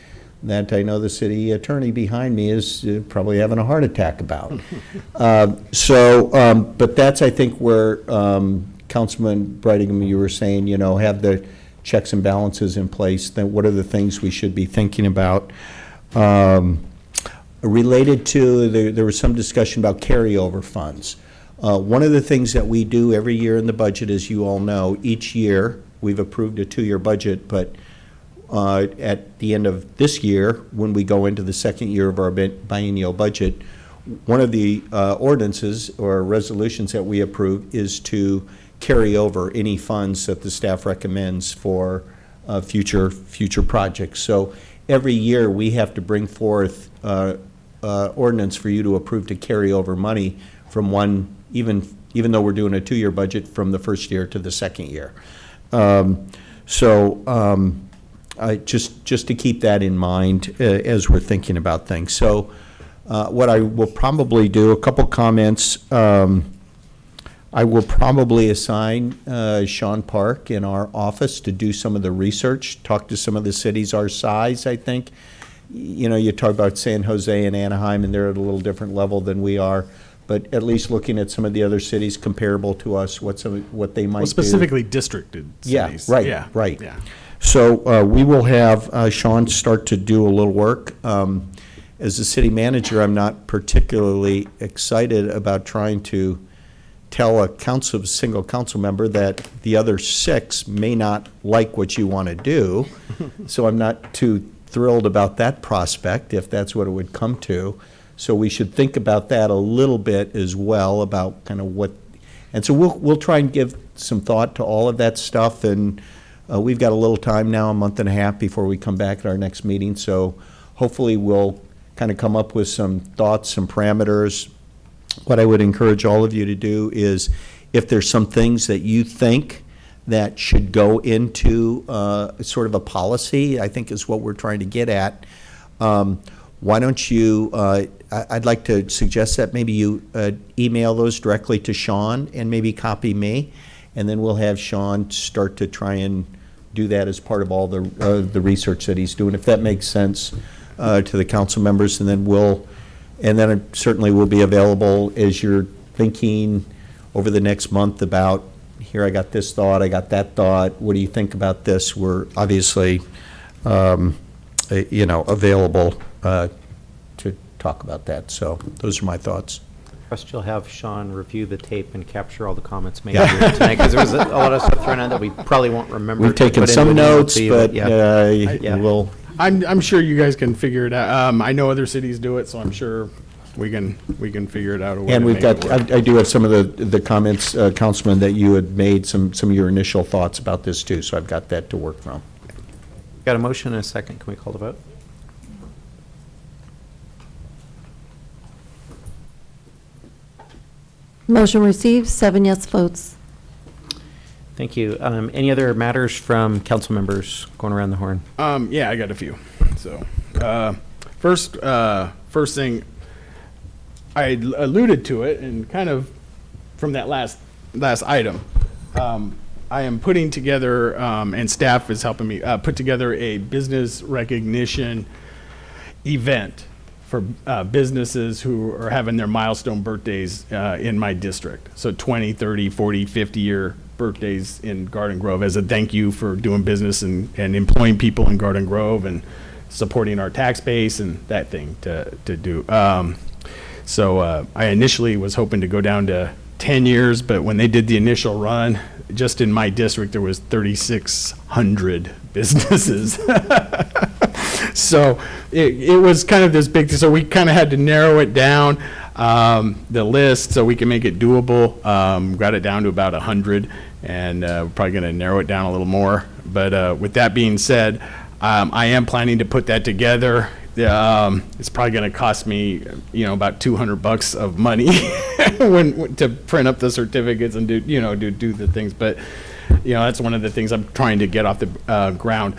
that I know the city attorney behind me is probably having a heart attack about. But that's, I think, where Councilman Brightingham, you were saying, have the checks and balances in place, then what are the things we should be thinking about? Related to, there was some discussion about carryover funds. One of the things that we do every year in the budget, as you all know, each year, we've approved a 2-year budget, but at the end of this year, when we go into the second year of our biennial budget, one of the ordinances or resolutions that we approve is to carry over any funds that the staff recommends for future projects. So every year, we have to bring forth ordinance for you to approve to carry over money from one, even though we're doing a 2-year budget, from the first year to the second year. Just to keep that in mind as we're thinking about things. So what I will probably do, a couple comments. I will probably assign Sean Park in our office to do some of the research, talk to some of the cities our size, I think. You talk about San Jose and Anaheim, and they're at a little different level than we are. But at least looking at some of the other cities comparable to us, what they might do. Specifically districted cities. Yeah, right. So we will have Sean start to do a little work. As a city manager, I'm not particularly excited about trying to tell a single council member that the other 6 may not like what you want to do. So I'm not too thrilled about that prospect, if that's what it would come to. So we should think about that a little bit as well, about kind of what, and so we'll try and give some thought to all of that stuff, and we've got a little time now, a month and a half, before we come back at our next meeting. So hopefully we'll kind of come up with some thoughts, some parameters. What I would encourage all of you to do is, if there's some things that you think that should go into sort of a policy, I think is what we're trying to get at, why don't you, I'd like to suggest that maybe you email those directly to Sean and maybe copy me, and then we'll have Sean start to try and do that as part of all the research that he's doing, if that makes sense to the council members. And then it certainly will be available as you're thinking over the next month about, here, I got this thought, I got that thought, what do you think about this? We're obviously, available to talk about that. So those are my thoughts. Trust you'll have Sean review the tape and capture all the comments made here tonight, because there was a lot of stuff thrown out that we probably won't remember. We've taken some notes, but we'll. I'm sure you guys can figure it out. I know other cities do it, so I'm sure we can figure it out. And we've got, I do have some of the comments, Councilman, that you had made, some of your initial thoughts about this too, so I've got that to work from. Got a motion and a second. Can we call the vote? Motion received, 7 yes votes. Thank you. Any other matters from council members going around the horn? Yeah, I got a few. So, first thing, I alluded to it, and kind of from that last item, I am putting together, and staff is helping me put together a business recognition event for businesses who are having their milestone birthdays in my district. So 20, 30, 40, 50-year birthdays in Garden Grove, as a thank you for doing business and employing people in Garden Grove and supporting our tax base and that thing to do. So I initially was hoping to go down to 10 years, but when they did the initial run, just in my district, there was 3,600 businesses. So it was kind of this big, so we kind of had to narrow it down, the list, so we can make it doable. Got it down to about 100, and we're probably going to narrow it down a little more. But with that being said, I am planning to put that together. It's probably going to cost me, about $200 of money to print up the certificates and do the things. But, that's one of the things I'm trying to get off the ground.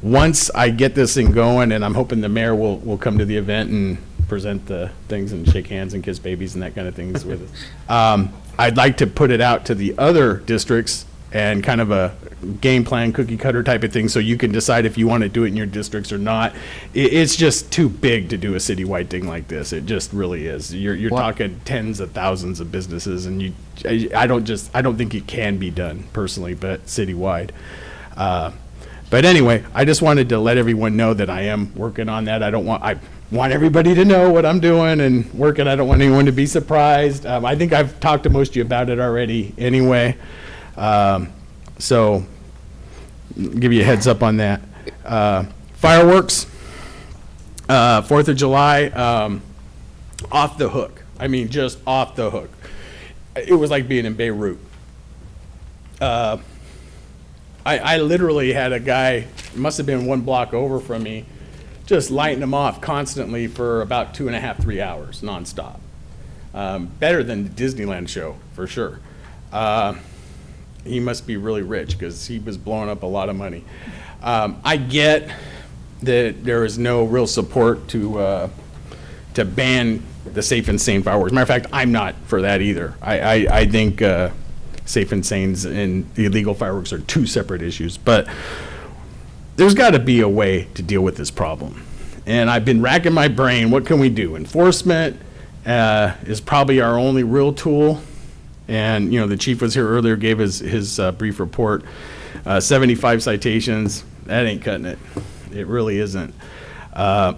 Once I get this thing going, and I'm hoping the mayor will come to the event and present the things and shake hands and kiss babies and that kind of things with us. I'd like to put it out to the other districts and kind of a game plan, cookie cutter type of thing, so you can decide if you want to do it in your districts or not. It's just too big to do a citywide thing like this. It just really is. You're talking tens of thousands of businesses, and I don't think it can be done personally, but citywide. But anyway, I just wanted to let everyone know that I am working on that. I want everybody to know what I'm doing and working. I don't want anyone to be surprised. I think I've talked to most of you about it already anyway. So give you a heads up on that. Fireworks, 4th of July, off the hook. I mean, just off the hook. It was like being in Beirut. I literally had a guy, must have been 1 block over from me, just lighting them off constantly for about 2.5, 3 hours nonstop. Better than the Disneyland show, for sure. He must be really rich, because he was blowing up a lot of money. I get that there is no real support to ban the safe and sane fireworks. Matter of fact, I'm not for that either. I think safe and sanes and the illegal fireworks are two separate issues. But there's got to be a way to deal with this problem. And I've been racking my brain, what can we do? Enforcement is probably our only real tool. And, the chief was here earlier, gave his brief report. 75 citations, that ain't cutting it. It really isn't. The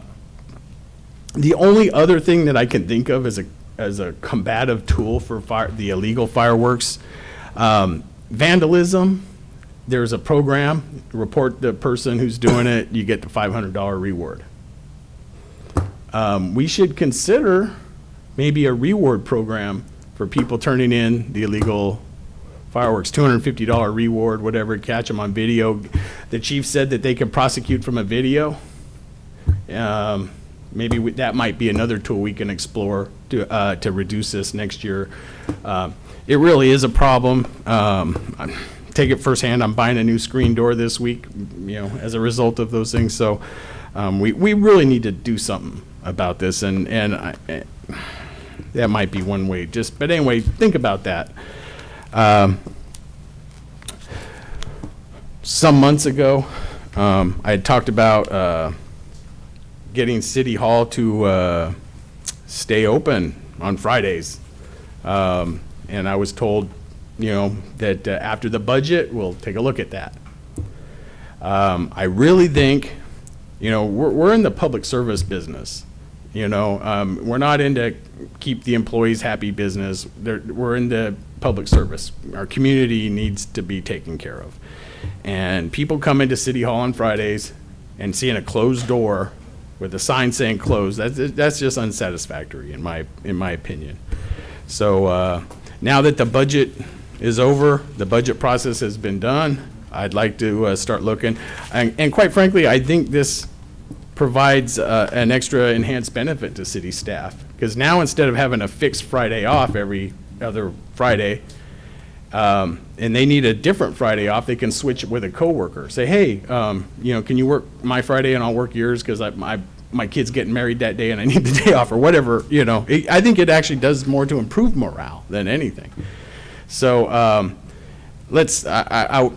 only other thing that I can think of as a combative tool for the illegal fireworks, vandalism. There's a program, report the person who's doing it, you get the $500 reward. We should consider maybe a reward program for people turning in the illegal fireworks, $250 reward, whatever, catch them on video. The chief said that they can prosecute from a video. Maybe that might be another tool we can explore to reduce this next year. It really is a problem. Take it firsthand. I'm buying a new screen door this week, as a result of those things. So we really need to do something about this, and that might be one way. But anyway, think about that. Some months ago, I had talked about getting City Hall to stay open on Fridays. And I was told, that after the budget, we'll take a look at that. I really think, we're in the public service business. We're not into keep the employees happy business. We're into public service. Our community needs to be taken care of. And people come into City Hall on Fridays and seeing a closed door with a sign saying closed, that's just unsatisfactory in my opinion. So now that the budget is over, the budget process has been done, I'd like to start looking. And quite frankly, I think this provides an extra enhanced benefit to city staff. Because now instead of having a fixed Friday off every other Friday, and they need a different Friday off, they can switch it with a coworker. Say, hey, can you work my Friday and I'll work yours because my kid's getting married that day and I need the day off or whatever. I think it actually does more to improve morale than anything. So I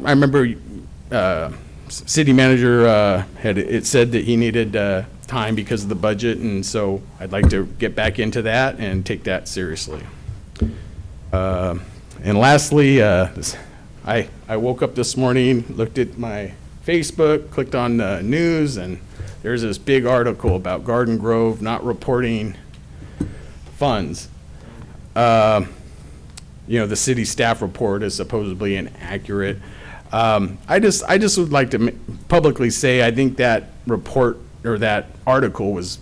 remember city manager it said that he needed time because of the budget, and so I'd like to get back into that and take that seriously. And lastly, I woke up this morning, looked at my Facebook, clicked on the news, and there's this big article about Garden Grove not reporting funds. The city staff report is supposedly inaccurate. I just would like to publicly say I think that report or that article was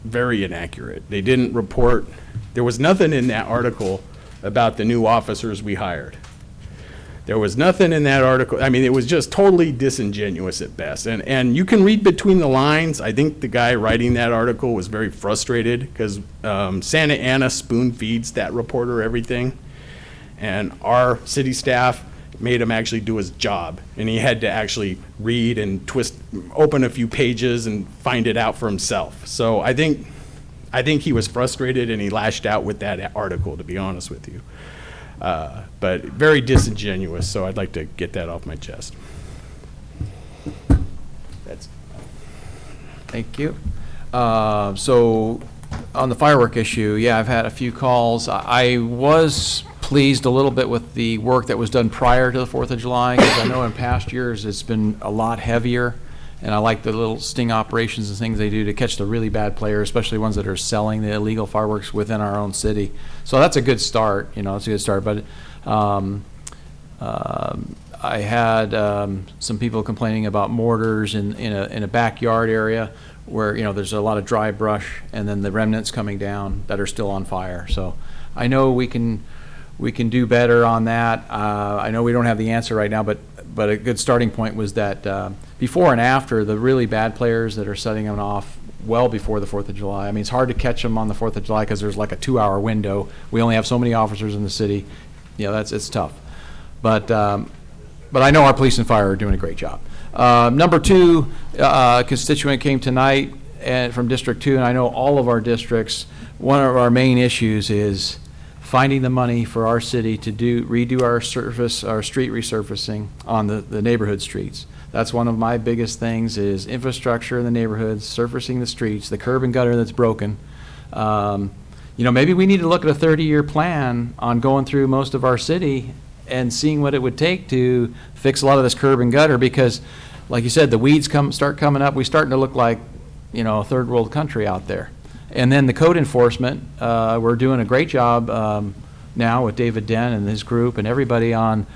very inaccurate. They didn't report, there was nothing in that article about the new officers we hired. There was nothing in that article. I mean, it was just totally disingenuous at best. And you can read between the lines. I think the guy writing that article was very frustrated because Santa Ana spoon feeds that reporter everything. And our city staff made him actually do his job. And he had to actually read and open a few pages and find it out for himself. So I think he was frustrated and he lashed out with that article, to be honest with you. But very disingenuous, so I'd like to get that off my chest. Thank you. So on the firework issue, yeah, I've had a few calls. I was pleased a little bit with the work that was done prior to the 4th of July, because I know in past years it's been a lot heavier, and I like the little sting operations and things they do to catch the really bad players, especially ones that are selling the illegal fireworks within our own city. So that's a good start, it's a good start. But I had some people complaining about mortars in a backyard area where there's a lot of dry brush and then the remnants coming down that are still on fire. So I know we can do better on that. I know we don't have the answer right now, but a good starting point was that before and after, the really bad players that are setting them off well before the 4th of July. I mean, it's hard to catch them on the 4th of July because there's like a 2-hour window. We only have so many officers in the city. It's tough. But I know our police and fire are doing a great job. Number 2, a constituent came tonight from District 2, and I know all of our districts, one of our main issues is finding the money for our city to redo our street resurfacing on the neighborhood streets. That's one of my biggest things is infrastructure in the neighborhoods, surfacing the streets, the curb and gutter that's broken. Maybe we need to look at a 30-year plan on going through most of our city and seeing what it would take to fix a lot of this curb and gutter, because like you said, the weeds start coming up. We're starting to look like, a third world country out there. And then the code enforcement, we're doing a great job now with David Den and his group and everybody on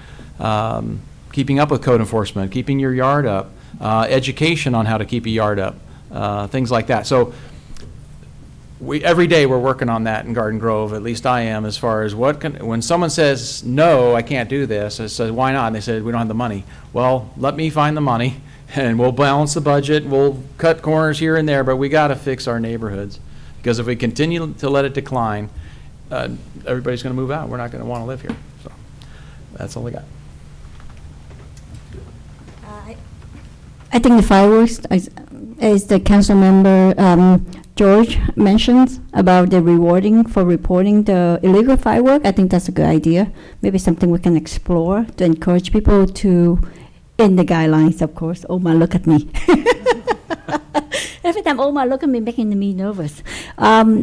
keeping up with code enforcement, keeping your yard up, education on how to keep a yard up, things like that. So every day we're working on that in Garden Grove, at least I am, as far as when someone says, no, I can't do this, I said, why not? And they said, we don't have the money. Well, let me find the money, and we'll balance the budget, we'll cut corners here and there, but we got to fix our neighborhoods. Because if we continue to let it decline, everybody's going to move out. We're not going to want to live here. So that's all I got. I think the fireworks, as the council member George mentioned about the rewarding for reporting the illegal firework, I think that's a good idea. Maybe something we can explore to encourage people to, in the guidelines, of course. Omar, look at me. Every time Omar look at me, making me nervous.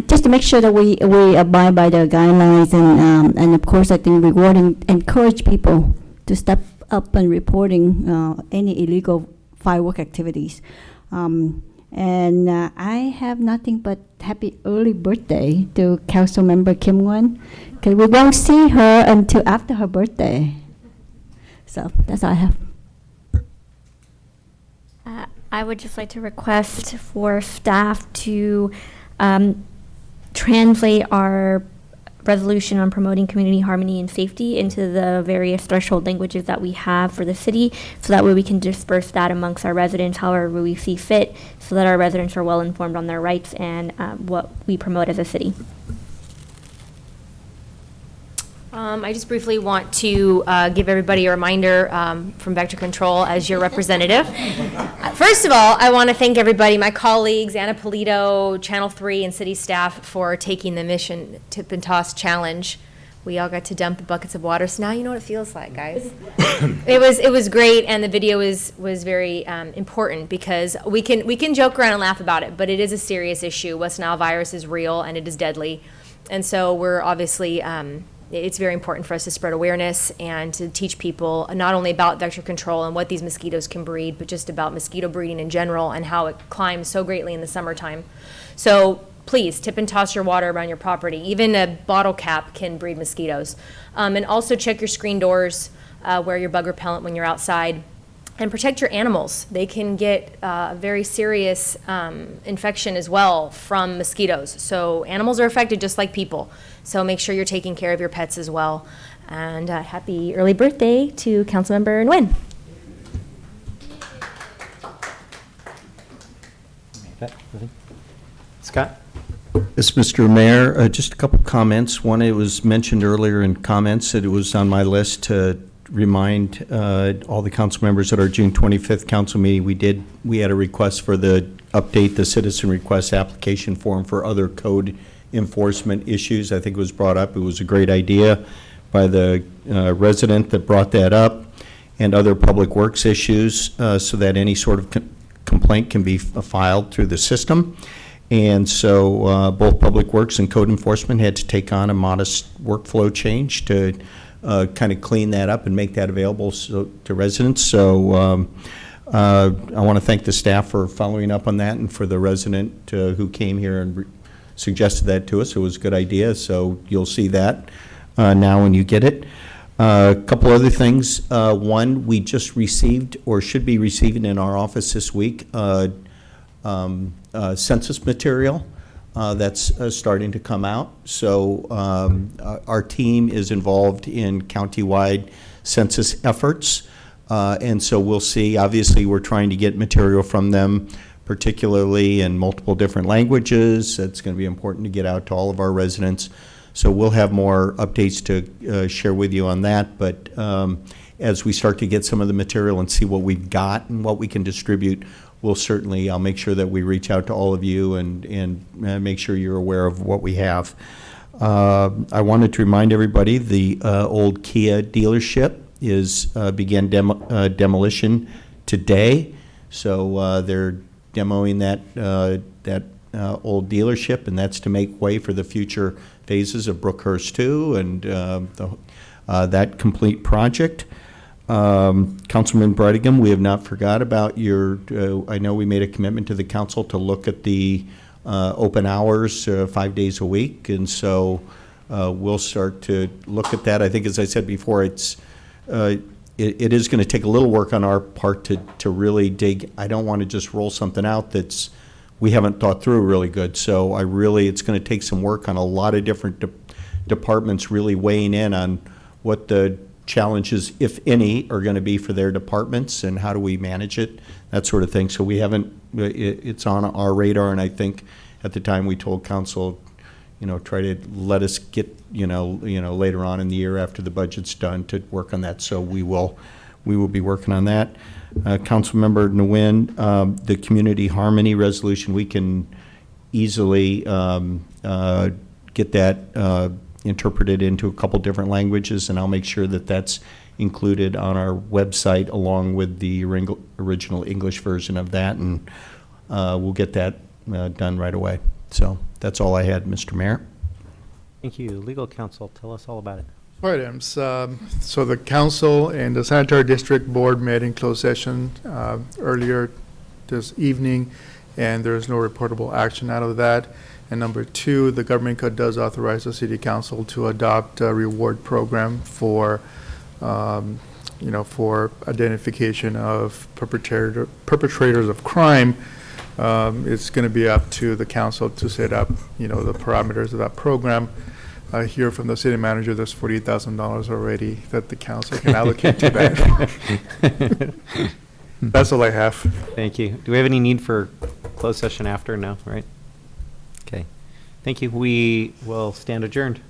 Just to make sure that we abide by the guidelines, and of course, I think rewarding, encourage people to step up and reporting any illegal firework activities. And I have nothing but happy early birthday to Council Member Kim Nguyen, because we won't see her until after her birthday. So that's all I have. I would just like to request for staff to translate our resolution on promoting community harmony and safety into the various threshold languages that we have for the city, so that way we can disperse that amongst our residents however we see fit, so that our residents are well informed on their rights and what we promote as a city. I just briefly want to give everybody a reminder from Vector Control as your representative. First of all, I want to thank everybody, my colleagues, Anna Polito, Channel 3, and city staff for taking the Mission Tip and Toss Challenge. We all got to dump the buckets of water, so now you know what it feels like, guys. It was great, and the video was very important, because we can joke around and laugh about it, but it is a serious issue. West Nile virus is real, and it is deadly. And so we're obviously... it's very important for us to spread awareness and to teach people not only about vector control and what these mosquitoes can breed, but just about mosquito breeding in general and how it climbs so greatly in the summertime. So please tip and toss your water around your property. Even a bottle cap can breed mosquitoes. And also check your screen doors, wear your bug repellent when you're outside, and protect your animals. They can get a very serious infection as well from mosquitoes. So animals are affected just like people. So make sure you're taking care of your pets as well. And happy early birthday to Councilmember Nguyen. Scott? Yes, Mr. Mayor, just a couple comments. One, it was mentioned earlier in comments that it was on my list to remind all the council members at our June 25th council meeting, we had a request for update the citizen request application form for other code enforcement issues. I think it was brought up. It was a great idea by the resident that brought that up, and other public works issues, so that any sort of complaint can be filed through the system. And so both public works and code enforcement had to take on a modest workflow change to kind of clean that up and make that available to residents. So I want to thank the staff for following up on that, and for the resident who came here and suggested that to us. It was a good idea, so you'll see that now when you get it. A couple other things. One, we just received, or should be receiving in our office this week, census material that's starting to come out. So our team is involved in countywide census efforts, and so we'll see. Obviously, we're trying to get material from them, particularly in multiple different languages. That's going to be important to get out to all of our residents. So we'll have more updates to share with you on that. But as we start to get some of the material and see what we've got and what we can distribute, we'll certainly, I'll make sure that we reach out to all of you and make sure you're aware of what we have. I wanted to remind everybody the old Kia dealership began demolition today. So they're demoing that old dealership, and that's to make way for the future phases of Brookhurst 2 and that complete project. Councilman Brightingham, we have not forgot about your, I know we made a commitment to the council to look at the open hours 5 days a week, and so we'll start to look at that. I think, as I said before, it is going to take a little work on our part to really dig. I don't want to just roll something out that's we haven't thought through really good. So it's going to take some work on a lot of different departments really weighing in on what the challenges, if any, are going to be for their departments and how do we manage it, that sort of thing. So we haven't, it's on our radar, and I think at the time we told council, try to let us get, later on in the year after the budget's done to work on that. So we will be working on that. Councilmember Nguyen, the Community Harmony Resolution, we can easily get that interpreted into a couple different languages, and I'll make sure that that's included on our website along with the original English version of that, and we'll get that done right away. So that's all I had, Mr. Mayor. Thank you. Legal counsel, tell us all about it. All right, Ems. So the council and the sanitary district board met in closed session earlier this evening, and there is no reportable action out of that. And number two, the government code does authorize the city council to adopt a reward program for, for identification of perpetrators of crime. It's going to be up to the council to set up, the parameters of that program. I hear from the city manager there's $40,000 already that the council can allocate to that. That's all I have. Thank you. Do we have any need for closed session after? No, right? Okay. Thank you. We will stand adjourned.